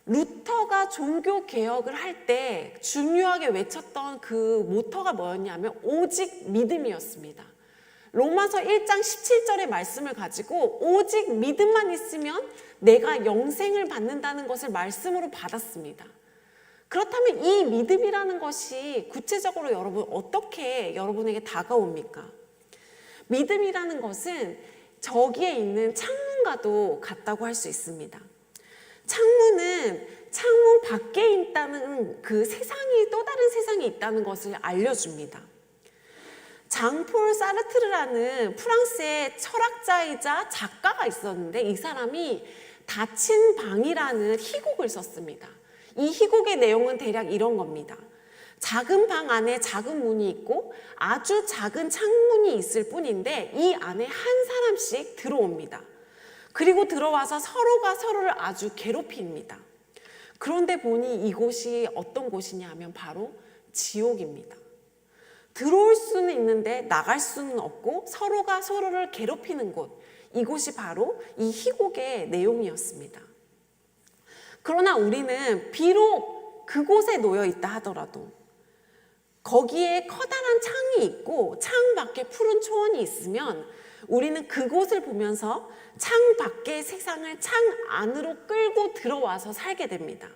루터가 종교개혁을 할 때 중요하게 외쳤던 그 모토가 뭐였냐면 오직 믿음이었습니다. 로마서 1장 17절의 말씀을 가지고 오직 믿음만 있으면 내가 영생을 받는다는 것을 말씀으로 받았습니다. 그렇다면 이 믿음이라는 것이 구체적으로 여러분 어떻게 여러분에게 다가옵니까? 믿음이라는 것은 저기에 있는 창문과도 같다고 할 수 있습니다. 창문은 창문 밖에 있다는 그 세상이, 또 다른 세상이 있다는 것을 알려줍니다. 장폴 사르트르라는 프랑스의 철학자이자 작가가 있었는데 이 사람이 닫힌 방이라는 희곡을 썼습니다. 이 희곡의 내용은 대략 이런 겁니다. 작은 방 안에 작은 문이 있고 아주 작은 창문이 있을 뿐인데 이 안에 한 사람씩 들어옵니다. 그리고 들어와서 서로가 서로를 아주 괴롭힙니다. 그런데 보니 이곳이 어떤 곳이냐 하면 바로 지옥입니다. 들어올 수는 있는데 나갈 수는 없고 서로가 서로를 괴롭히는 곳, 이곳이 바로 이 희곡의 내용이었습니다. 그러나 우리는 비록 그곳에 놓여 있다 하더라도 거기에 커다란 창이 있고 창 밖에 푸른 초원이 있으면 우리는 그곳을 보면서 창 밖의 세상을 창 안으로 끌고 들어와서 살게 됩니다.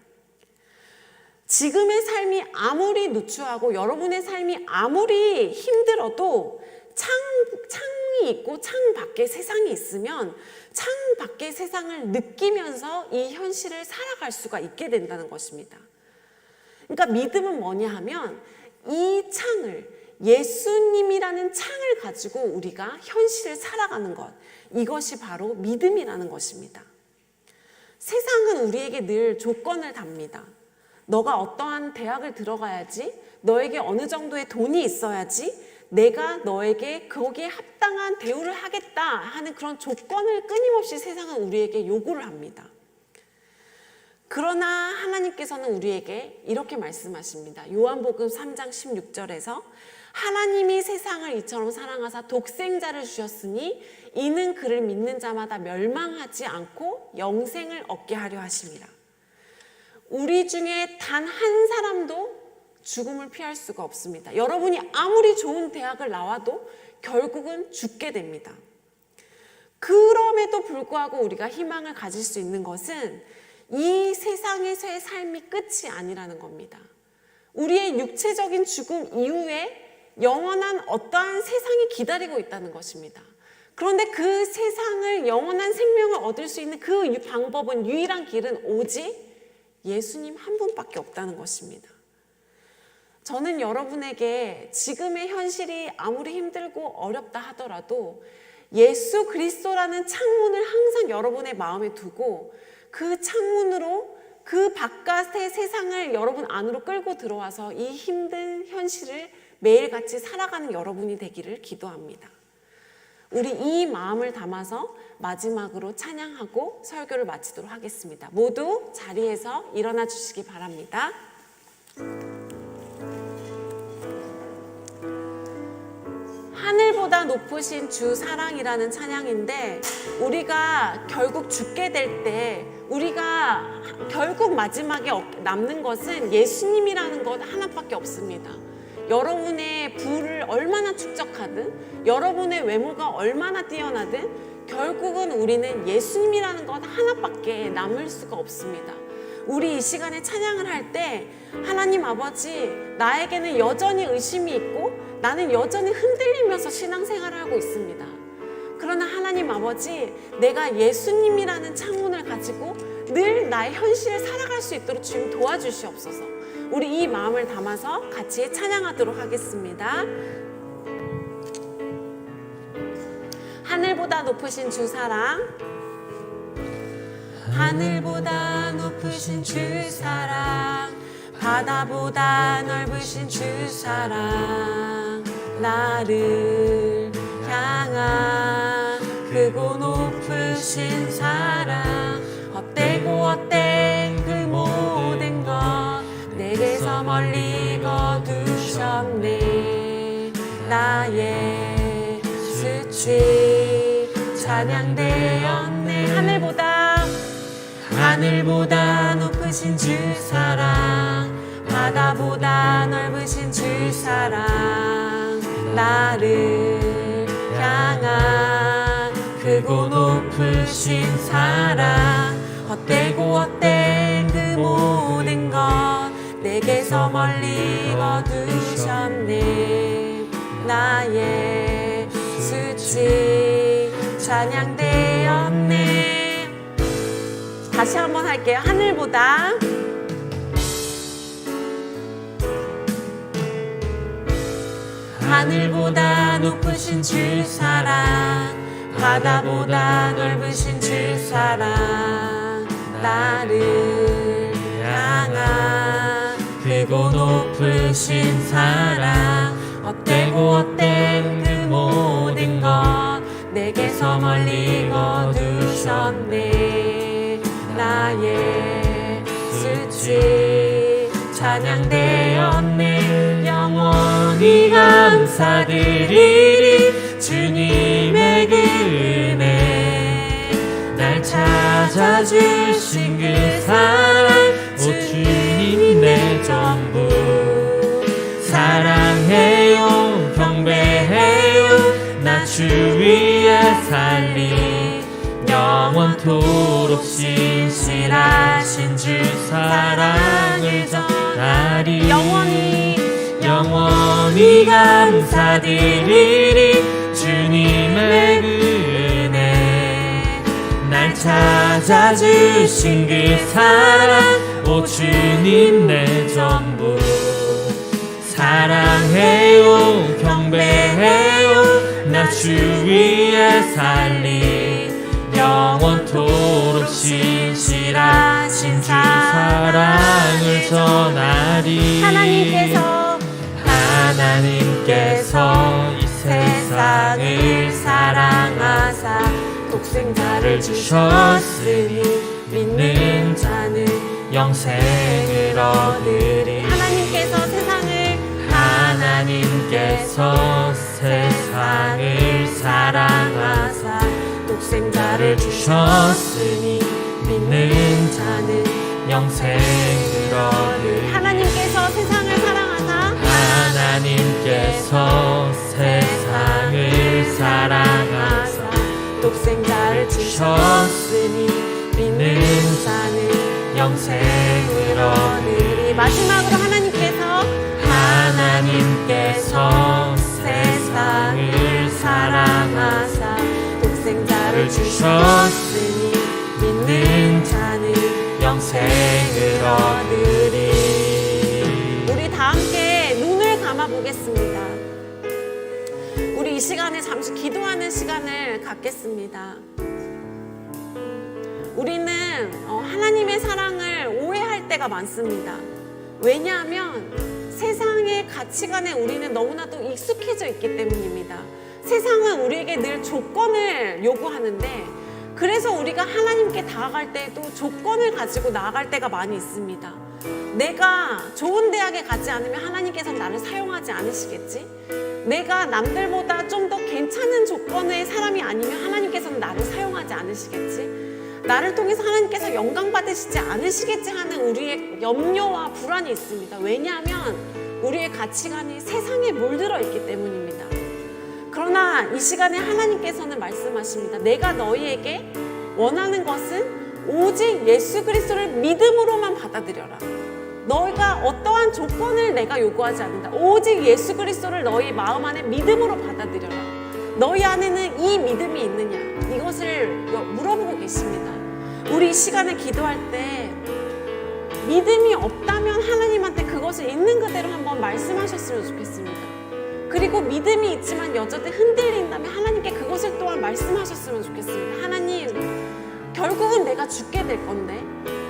지금의 삶이 아무리 누추하고 여러분의 삶이 아무리 힘들어도 창이 있고 창 밖에 세상이 있으면 창 밖의 세상을 느끼면서 이 현실을 살아갈 수가 있게 된다는 것입니다. 그러니까 믿음은 뭐냐 하면 이 창을, 예수님이라는 창을 가지고 우리가 현실을 살아가는 것, 이것이 바로 믿음이라는 것입니다. 세상은 우리에게 늘 조건을 답니다. 너가 어떠한 대학을 들어가야지, 너에게 어느 정도의 돈이 있어야지, 내가 너에게 거기에 합당한 대우를 하겠다 하는 그런 조건을 끊임없이 세상은 우리에게 요구를 합니다. 그러나 하나님께서는 우리에게 이렇게 말씀하십니다. 요한복음 3장 16절에서 하나님이 세상을 이처럼 사랑하사 독생자를 주셨으니 이는 그를 믿는 자마다 멸망하지 않고 영생을 얻게 하려 하심이라. 우리 중에 단 한 사람도 죽음을 피할 수가 없습니다. 여러분이 아무리 좋은 대학을 나와도 결국은 죽게 됩니다. 그럼에도 불구하고 우리가 희망을 가질 수 있는 것은 이 세상에서의 삶이 끝이 아니라는 겁니다. 우리의 육체적인 죽음 이후에 영원한 어떠한 세상이 기다리고 있다는 것입니다. 그런데 그 세상을, 영원한 생명을 얻을 수 있는 그 방법은, 유일한 길은 오직 예수님 한 분밖에 없다는 것입니다. 저는 여러분에게 지금의 현실이 아무리 힘들고 어렵다 하더라도 예수 그리스도라는 창문을 항상 여러분의 마음에 두고 그 창문으로 그 바깥의 세상을 여러분 안으로 끌고 들어와서 이 힘든 현실을 매일같이 살아가는 여러분이 되기를 기도합니다. 우리 이 마음을 담아서 마지막으로 찬양하고 설교를 마치도록 하겠습니다. 모두 자리에서 일어나 주시기 바랍니다. 하늘보다 높으신 주 사랑이라는 찬양인데, 우리가 결국 죽게 될 때 우리가 결국 마지막에 남는 것은 예수님이라는 것 하나밖에 없습니다. 여러분의 부를 얼마나 축적하든, 여러분의 외모가 얼마나 뛰어나든 결국은 우리는 예수님이라는 것 하나밖에 남을 수가 없습니다. 우리 이 시간에 찬양을 할 때 하나님 아버지, 나에게는 여전히 의심이 있고 나는 여전히 흔들리면서 신앙생활을 하고 있습니다. 그러나 하나님 아버지, 내가 예수님이라는 창문을 가지고 늘 나의 현실을 살아갈 수 있도록 주님 도와주시옵소서. 우리 이 마음을 담아서 같이 찬양하도록 하겠습니다. 하늘보다 높으신 주 사랑, 하늘보다 높으신 주 사랑, 바다보다 넓으신 주 사랑, 나를 향한 크고 높으신 사랑, 헛되고 헛된 그 모든 것 내게서 멀리 거두셨네. 나의 수치 찬양되었네. 하늘보다 높으신 주 사랑, 바다보다 넓으신 주 사랑, 나를 향한 크고 높으신 사랑, 헛되고 헛된 그 모든 것 내게서 멀리 거두셨네. 나의 수치 찬양되었네. 다시 한번 할게요. 하늘보다 높으신 주 사랑, 바다보다 넓으신 주 사랑, 나를 향한 크고 높으신 사랑, 헛되고 헛된 그 모든 것 내게서 멀리 거두셨네. 나의 수치 찬양되었네. 영원히 감사드리리 주님의 그 은혜 날 찾아 찾아주신 그 사랑 오 주님 내 전부 사랑해요 경배해요 나 주 위에 살리 영원토록 신실하신 주 사랑을 전하리 영원히 감사드리리 주님의 그 은혜 날 찾아주신 그 사랑 오 주님 내 전부 사랑해요 경배해요 나 주 위에 살리 영원토록 신실하신 주 사랑을 전하리 하나님께서 이 세상을 사랑하사 독생자를 주셨으니 믿는 자는 영생을 얻으리 하나님께서 세상을 사랑하사 독생자를 주셨으니 믿는 자는 영생을 얻으리 하나님께서 세상을 사랑하사 하나님께서 세상을 사랑하사 독생자를 주셨으니 믿는 자는 영생을 얻으리 마지막으로 하나님께서 세상을 사랑하사 독생자를 주셨으니 믿는 자는 영생을 얻으리. 우리 다 함께 눈을 감아 보겠습니다. 우리 이 시간에 잠시 기도하는 시간을 갖겠습니다. 우리는 하나님의 사랑을 오해할 때가 많습니다. 왜냐하면 세상의 가치관에 우리는 너무나도 익숙해져 있기 때문입니다. 세상은 우리에게 늘 조건을 요구하는데 그래서 우리가 하나님께 다가갈 때에도 조건을 가지고 나아갈 때가 많이 있습니다. 내가 좋은 대학에 가지 않으면 하나님께서는 나를 사용하지 않으시겠지? 내가 남들보다 좀 더 괜찮은 조건의 사람이 아니면 하나님께서는 나를 사용하지 않으시겠지? 나를 통해서 하나님께서 영광 받으시지 않으시겠지 하는 우리의 염려와 불안이 있습니다. 왜냐하면 우리의 가치관이 세상에 물들어 있기 때문입니다. 그러나 이 시간에 하나님께서는 말씀하십니다. 내가 너희에게 원하는 것은 오직 예수 그리스도를 믿음으로만 받아들여라. 너희가 어떠한 조건을 내가 요구하지 않는다. 오직 예수 그리스도를 너희 마음 안에 믿음으로 받아들여라. 너희 안에는 이 믿음이 있느냐? 이것을 물어보고 계십니다. 우리 이 시간에 기도할 때 믿음이 없다면 하나님한테 그것을 있는 그대로 한번 말씀하셨으면 좋겠습니다. 그리고 믿음이 있지만 여전히 흔들린다면 하나님께 그것을 또한 말씀하셨으면 좋겠습니다. 하나님, 결국은 내가 죽게 될 건데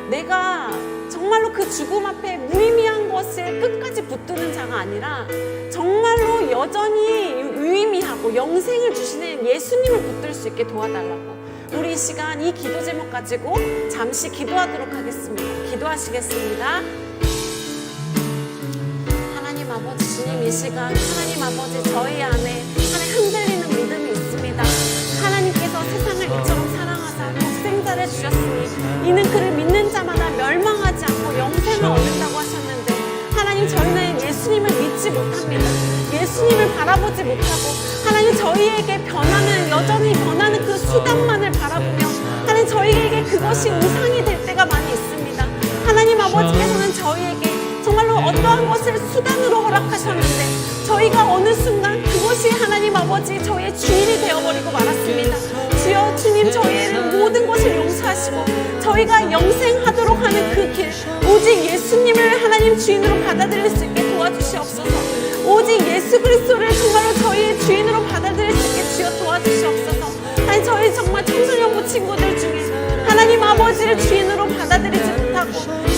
내가 정말로 그 죽음 앞에 무의미한 것을 끝까지 붙드는 자가 아니라 정말로 여전히 유의미하고 영생을 주시는 예수님을 붙들 수 있게 도와달라고. 우리 이 시간 이 기도 제목 가지고 잠시 기도하도록 하겠습니다. 기도하시겠습니다. 하나님 아버지, 주님 이 시간 하나님 아버지 저희 안에 하나님 흔들리는 믿음이 있습니다. 하나님께서 세상을 이처럼 사랑하사 독생자를 주셨으니 이는 그를 믿는 자마다 멸망하지 않고 영생을 얻는다고 하셨는데 하나님 저희는 예수님을 믿지 못합니다. 예수님을 바라보지 못하고 하나님 저희에게 여전히 변하는 그 수단만을 바라보며 하나님 저희에게 그것이 우상이 될 때가 많이 있습니다. 하나님 아버지께서는 저희에게 정말로 어떠한 것을 수단으로 허락하셨는데 저희가 어느 순간 그것이 하나님 아버지 저희의 주인이 되어버리고 말았습니다. 주여 주님 저희의 모든 것을 용서하시고 저희가 영생하도록 하는 그 길 오직 예수님을 하나님 주인으로 받아들일 수 있게 도와주시옵소서. 오직 예수 그리스도를 정말로 저희의 주인으로 받아들일 수 있게 주여 도와주시옵소서. 아니 저희 정말 청소년부 친구들 중에 하나님 아버지를 주인으로 받아들이지 못하고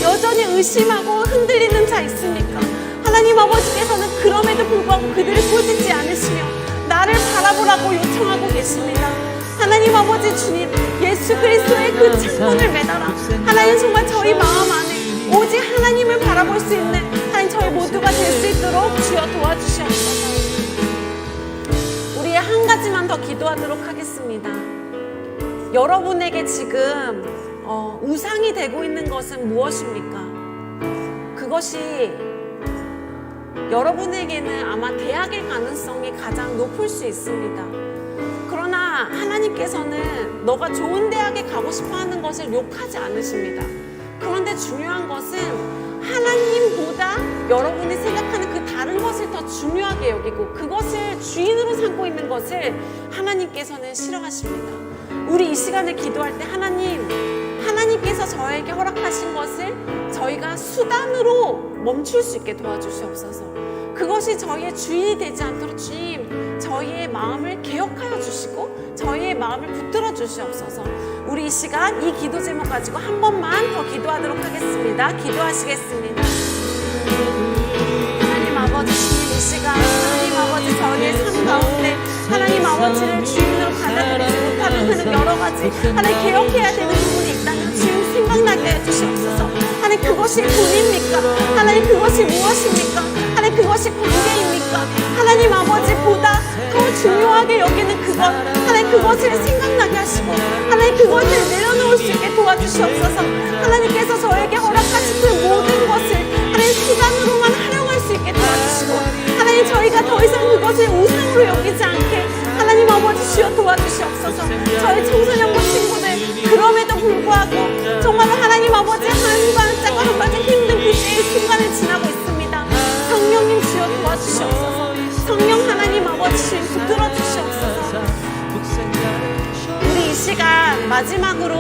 여전히 의심하고 흔들리는 자 있습니까? 하나님 아버지께서는 그럼에도 불구하고 그들을 꾸짖지 않으시며 나를 바라보라고 요청하고 계십니다. 하나님 아버지 주님 예수 그리스도의 그 창문을 매달아 하나님 정말 저희 마음 안에 오직 하나님을 바라볼 수 있는 하나님 저희 모두가 될 수 있도록 주여 도와주시옵소서. 우리 한 가지만 더 기도하도록 하겠습니다. 여러분에게 지금 우상이 되고 있는 것은 무엇입니까? 그것이 여러분에게는 아마 대학일 가능성이 가장 높을 수 있습니다. 그러나 하나님께서는 너가 좋은 대학에 가고 싶어 하는 것을 욕하지 않으십니다. 그런데 중요한 것은 하나님보다 여러분이 생각하는 그 다른 것을 더 중요하게 여기고 그것을 주인으로 삼고 있는 것을 하나님께서는 싫어하십니다. 우리 이 시간에 기도할 때 하나님께서 저에게 허락하신 것을 저희가 수단으로 멈출 수 있게 도와주시옵소서. 그것이 저희의 주인이 되지 않도록 주님 저희의 마음을 개혁하여 주시고 저희의 마음을 붙들어 주시옵소서. 우리 이 시간 이 기도 제목 가지고 한 번만 더 기도하도록 하겠습니다. 기도하시겠습니다. 하나님 아버지 주님 이 시간 하나님 아버지 저희의 삶 가운데 하나님 아버지를 주인으로 받아들이지 못하는 여러 가지 하나님 개혁해야 되는 부분이 있다면 주님 생각나게 해주시옵소서. 하나님 그것이 돈입니까? 하나님 그것이 무엇입니까? 하나님 그것이 관계입니까? 하나님 아버지보다 더 중요하게 여기는 그것 하나님 그것을 생각나게 하시고 하나님 그것을 내려놓을 수 있게 도와주시옵소서. 하나님께서 저에게 허락하신 그 모든 것을 하나님 수단으로만 활용할 수 있게 도와주시고 하나님 저희가 더 이상 그것을 우상으로 여기지 않게 하나님 아버지 주여 도와주시옵소서. 저희 청소년부 친구들 그럼에도 불구하고 정말로 하나님 아버지 한 발짝과 한 발짝 힘든 그 순간을 지나고 있습니다. 성령님 주여 도와주시옵소서. 성령 하나님 아버지 주여 붙들어 주시옵소서. 우리 이 시간 마지막으로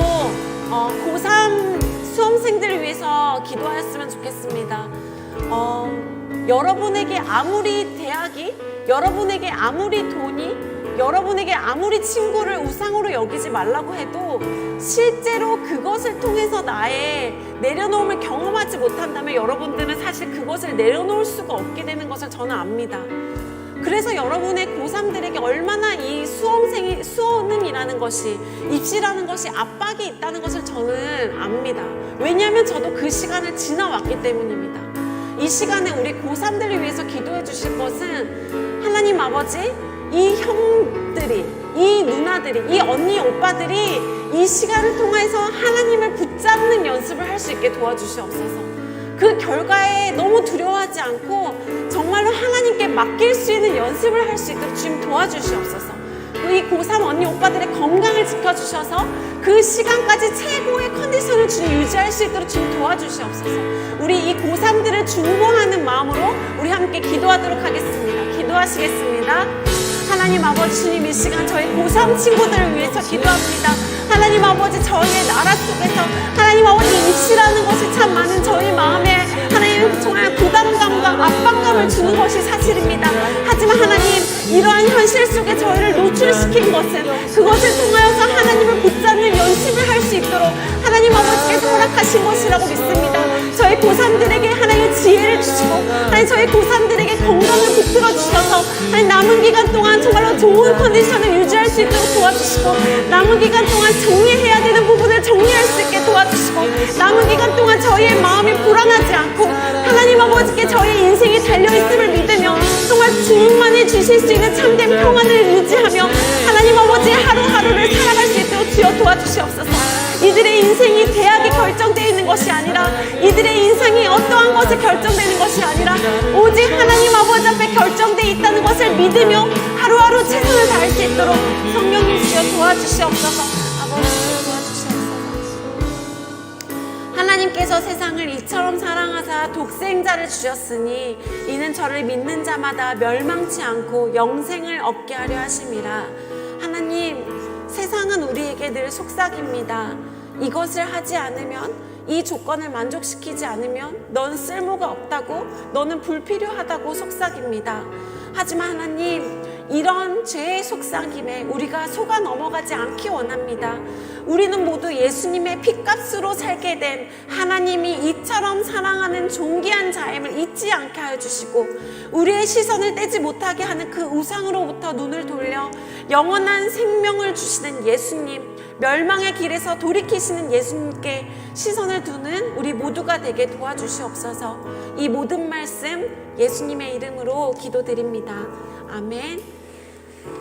고3 수험생들을 위해서 기도하였으면 좋겠습니다. 여러분에게 아무리 대학이 여러분에게 아무리 돈이 여러분에게 아무리 친구를 우상으로 여기지 말라고 해도 실제로 그것을 통해서 나의 내려놓음을 경험하지 못한다면 여러분들은 사실 그것을 내려놓을 수가 없게 되는 것을 저는 압니다. 그래서 여러분의 고3들에게 얼마나 이 수능이라는 것이 입시라는 것이 압박이 있다는 것을 저는 압니다. 왜냐하면 저도 그 시간을 지나왔기 때문입니다. 이 시간에 우리 고3들을 위해서 기도해 주실 것은 하나님 아버지 이 형들이 이 누나들이 이 언니 오빠들이 이 시간을 통해서 하나님을 붙잡는 연습을 할 수 있게 도와주시옵소서. 그 결과에 너무 두려워하지 않고 정말로 하나님께 맡길 수 있는 연습을 할 수 있도록 주님 도와주시옵소서. 이 고3 언니 오빠들의 건강을 지켜주셔서 그 시간까지 최고의 컨디션을 주님 유지할 수 있도록 주님 도와주시옵소서. 우리 이 고3들을 중보하는 마음으로 우리 함께 기도하도록 하겠습니다. 기도하시겠습니다. 하나님 아버지 주님 이 시간 저희 고3 친구들을 위해서 기도합니다. 하나님 아버지 저희의 나라 속에서 하나님 아버지 입시라는 것이 참 많은 저희 마음에 하나님 정말 부담감과 압박감을 주는 것이 사실입니다. 하지만 하나님 이러한 현실 속에 저희를 노출시킨 것은 그것을 통하여서 하나님을 붙잡는 연습을 할 수 있도록 하나님 아버지께서 허락하신 것이라고 믿습니다. 저희 고3들에게 하나님의 지혜를 주시고 하나님 저희 고3들에게 건강을 붙들어 주셔서 하나님 남은 기간 동안 정말로 좋은 컨디션을 유지할 수 있도록 도와주시고 남은 기간 동안 정리해야 되는 부분을 정리할 수 있게 도와주시고 남은 기간 동안 저희의 마음이 불안하지 않고 하나님 아버지께 저희의 인생이 달려있음을 믿으며 정말 주님만이 주실 수 있는 참된 평안을 유지하며 하나님 아버지의 하루하루를 살아갈 수 있도록 주여 도와주시옵소서. 이들의 인생이 대학이 결정되어 있는 것이 아니라 이들의 인생이 어떠한 것에 결정되는 것이 아니라 오직 하나님 아버지 앞에 결정되어 있다는 것을 믿으며 하루하루 최선을 다할 수 있도록 성령님 주여 도와주시옵소서. 아버지 도와주시옵소서. 하나님께서 세상을 이처럼 사랑하사 독생자를 주셨으니 이는 저를 믿는 자마다 멸망치 않고 영생을 얻게 하려 하심이라. 하나님 세상은 우리에게 늘 속삭입니다. 이것을 하지 않으면 이 조건을 만족시키지 않으면 넌 쓸모가 없다고 너는 불필요하다고 속삭입니다. 하지만 하나님 이런 죄의 속삭임에 우리가 속아 넘어가지 않기 원합니다. 우리는 모두 예수님의 핏값으로 살게 된 하나님이 이처럼 사랑하는 존귀한 자임을 잊지 않게 하여 주시고 우리의 시선을 떼지 못하게 하는 그 우상으로부터 눈을 돌려 영원한 생명을 주시는 예수님, 멸망의 길에서 돌이키시는 예수님께 시선을 두는 우리 모두가 되게 도와주시옵소서. 이 모든 말씀 예수님의 이름으로 기도드립니다. 아멘.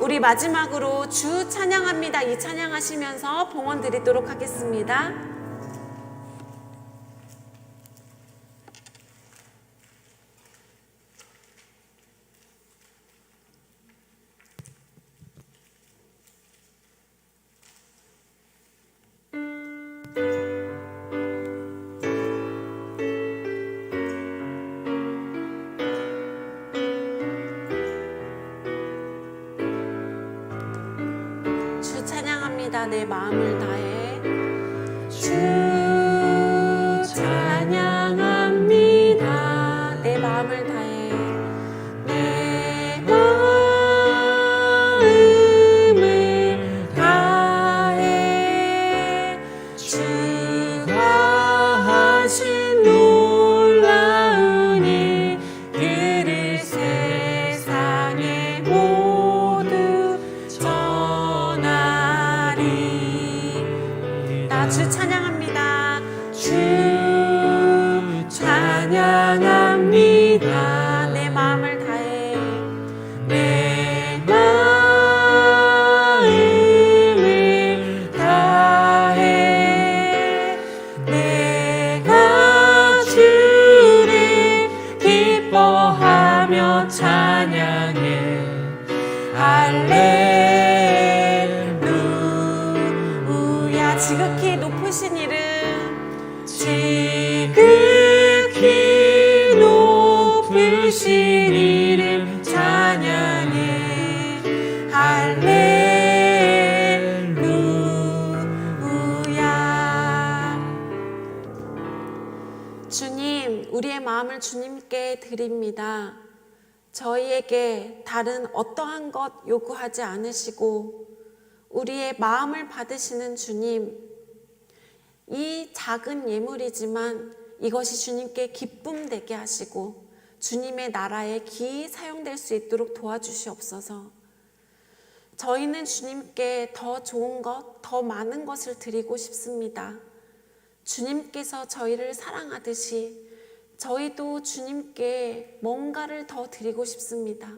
우리 마지막으로 주 찬양합니다. 이 찬양하시면서 봉헌 드리도록 하겠습니다. 찬양합니다. 내 마음을 다해 주 찬양합니다. 내 마음을 다해 내 마음을 다해 주가 하신 놀라운 일 그를 세상에 모두 전하리. 나 주 찬양합니다. 주 찬양합니다. 내 마음을 다해 내 마음을 다해 내가 주를 기뻐하며 찬양해 할렐루야. 지극히 높으신 이름 지극히 높으신 이름 찬양해 할렐루야. 주님, 우리의 마음을 주님께 드립니다. 저희에게 다른 어떠한 것 요구하지 않으시고 우리의 마음을 받으시는 주님, 이 작은 예물이지만 이것이 주님께 기쁨 되게 하시고 주님의 나라에 기히 사용될 수 있도록 도와주시옵소서. 저희는 주님께 더 좋은 것, 더 많은 것을 드리고 싶습니다. 주님께서 저희를 사랑하듯이 저희도 주님께 뭔가를 더 드리고 싶습니다.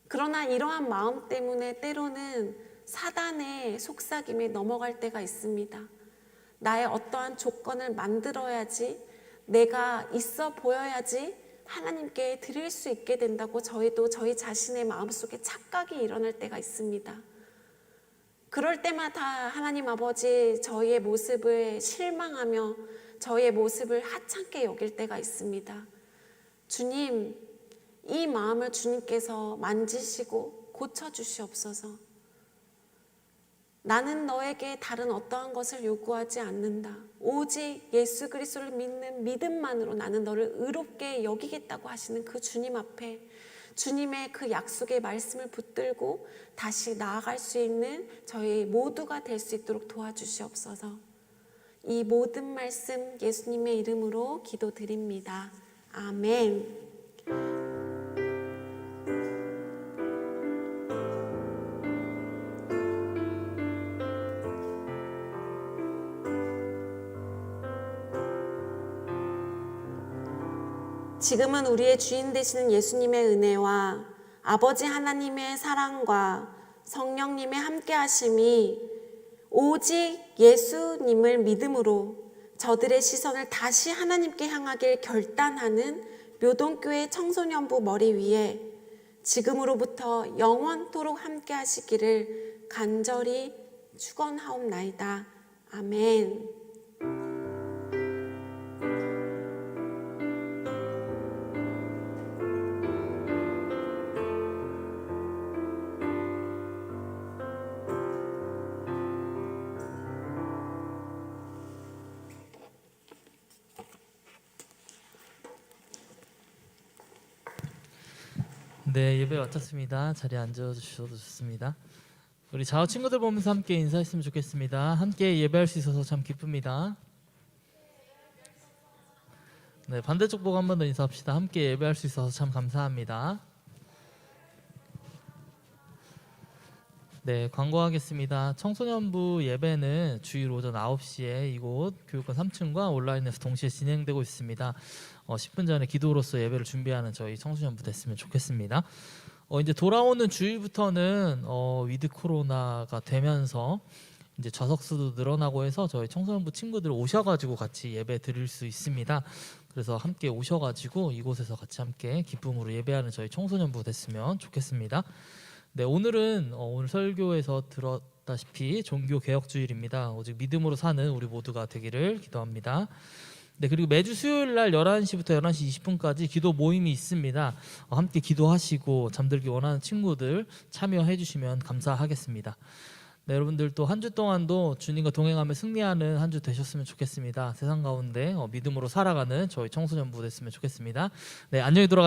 그러나 이러한 마음 때문에 때로는 사단의 속삭임에 넘어갈 때가 있습니다. 나의 어떠한 조건을 만들어야지, 내가 있어 보여야지 하나님께 드릴 수 있게 된다고 저희도 저희 자신의 마음속에 착각이 일어날 때가 있습니다. 그럴 때마다 하나님 아버지 저희의 모습을 실망하며 저희의 모습을 하찮게 여길 때가 있습니다. 주님, 이 마음을 주님께서 만지시고 고쳐주시옵소서. 나는 너에게 다른 어떠한 것을 요구하지 않는다. 오직 예수 그리스도를 믿는 믿음만으로 나는 너를 의롭게 여기겠다고 하시는 그 주님 앞에 주님의 그 약속의 말씀을 붙들고 다시 나아갈 수 있는 저희 모두가 될 수 있도록 도와주시옵소서. 이 모든 말씀 예수님의 이름으로 기도드립니다. 아멘. 지금은 우리의 주인 되시는 예수님의 은혜와 아버지 하나님의 사랑과 성령님의 함께 하심이 오직 예수님을 믿음으로 저들의 시선을 다시 하나님께 향하길 결단하는 묘동교회 청소년부 머리 위에 지금으로부터 영원토록 함께 하시기를 간절히 축원하옵나이다. 아멘. 네, 예배 마쳤습니다. 자리에 앉아주셔도 좋습니다. 우리 자우 친구들 보면서 함께 인사했으면 좋겠습니다. 함께 예배할 수 있어서 참 기쁩니다. 네, 반대쪽 보고 한 번 더 인사합시다. 함께 예배할 수 있어서 참 감사합니다. 네, 광고하겠습니다. 청소년부 예배는 주일 오전 9시에 이곳 교육관 3층과 온라인에서 동시에 진행되고 있습니다. 10분 전에 기도로서 예배를 준비하는 저희 청소년부 됐으면 좋겠습니다. 이제 돌아오는 주일부터는 위드 코로나가 되면서 이제 좌석수도 늘어나고 해서 저희 청소년부 친구들 오셔가지고 같이 예배 드릴 수 있습니다. 그래서 함께 오셔가지고 이곳에서 같이 함께 기쁨으로 예배하는 저희 청소년부 됐으면 좋겠습니다. 네, 오늘은 오늘 설교에서 들었다시피 종교 개혁 주일입니다. 오직 믿음으로 사는 우리 모두가 되기를 기도합니다. 네, 그리고 매주 수요일 날 11시부터 11시 20분까지 기도 모임이 있습니다. 함께 기도하시고 잠들기 원하는 친구들 참여해 주시면 감사하겠습니다. 네, 여러분들 또 한 주 동안도 주님과 동행하며 승리하는 한 주 되셨으면 좋겠습니다. 세상 가운데 믿음으로 살아가는 저희 청소년부 됐으면 좋겠습니다. 네, 안녕히 돌아가십시오.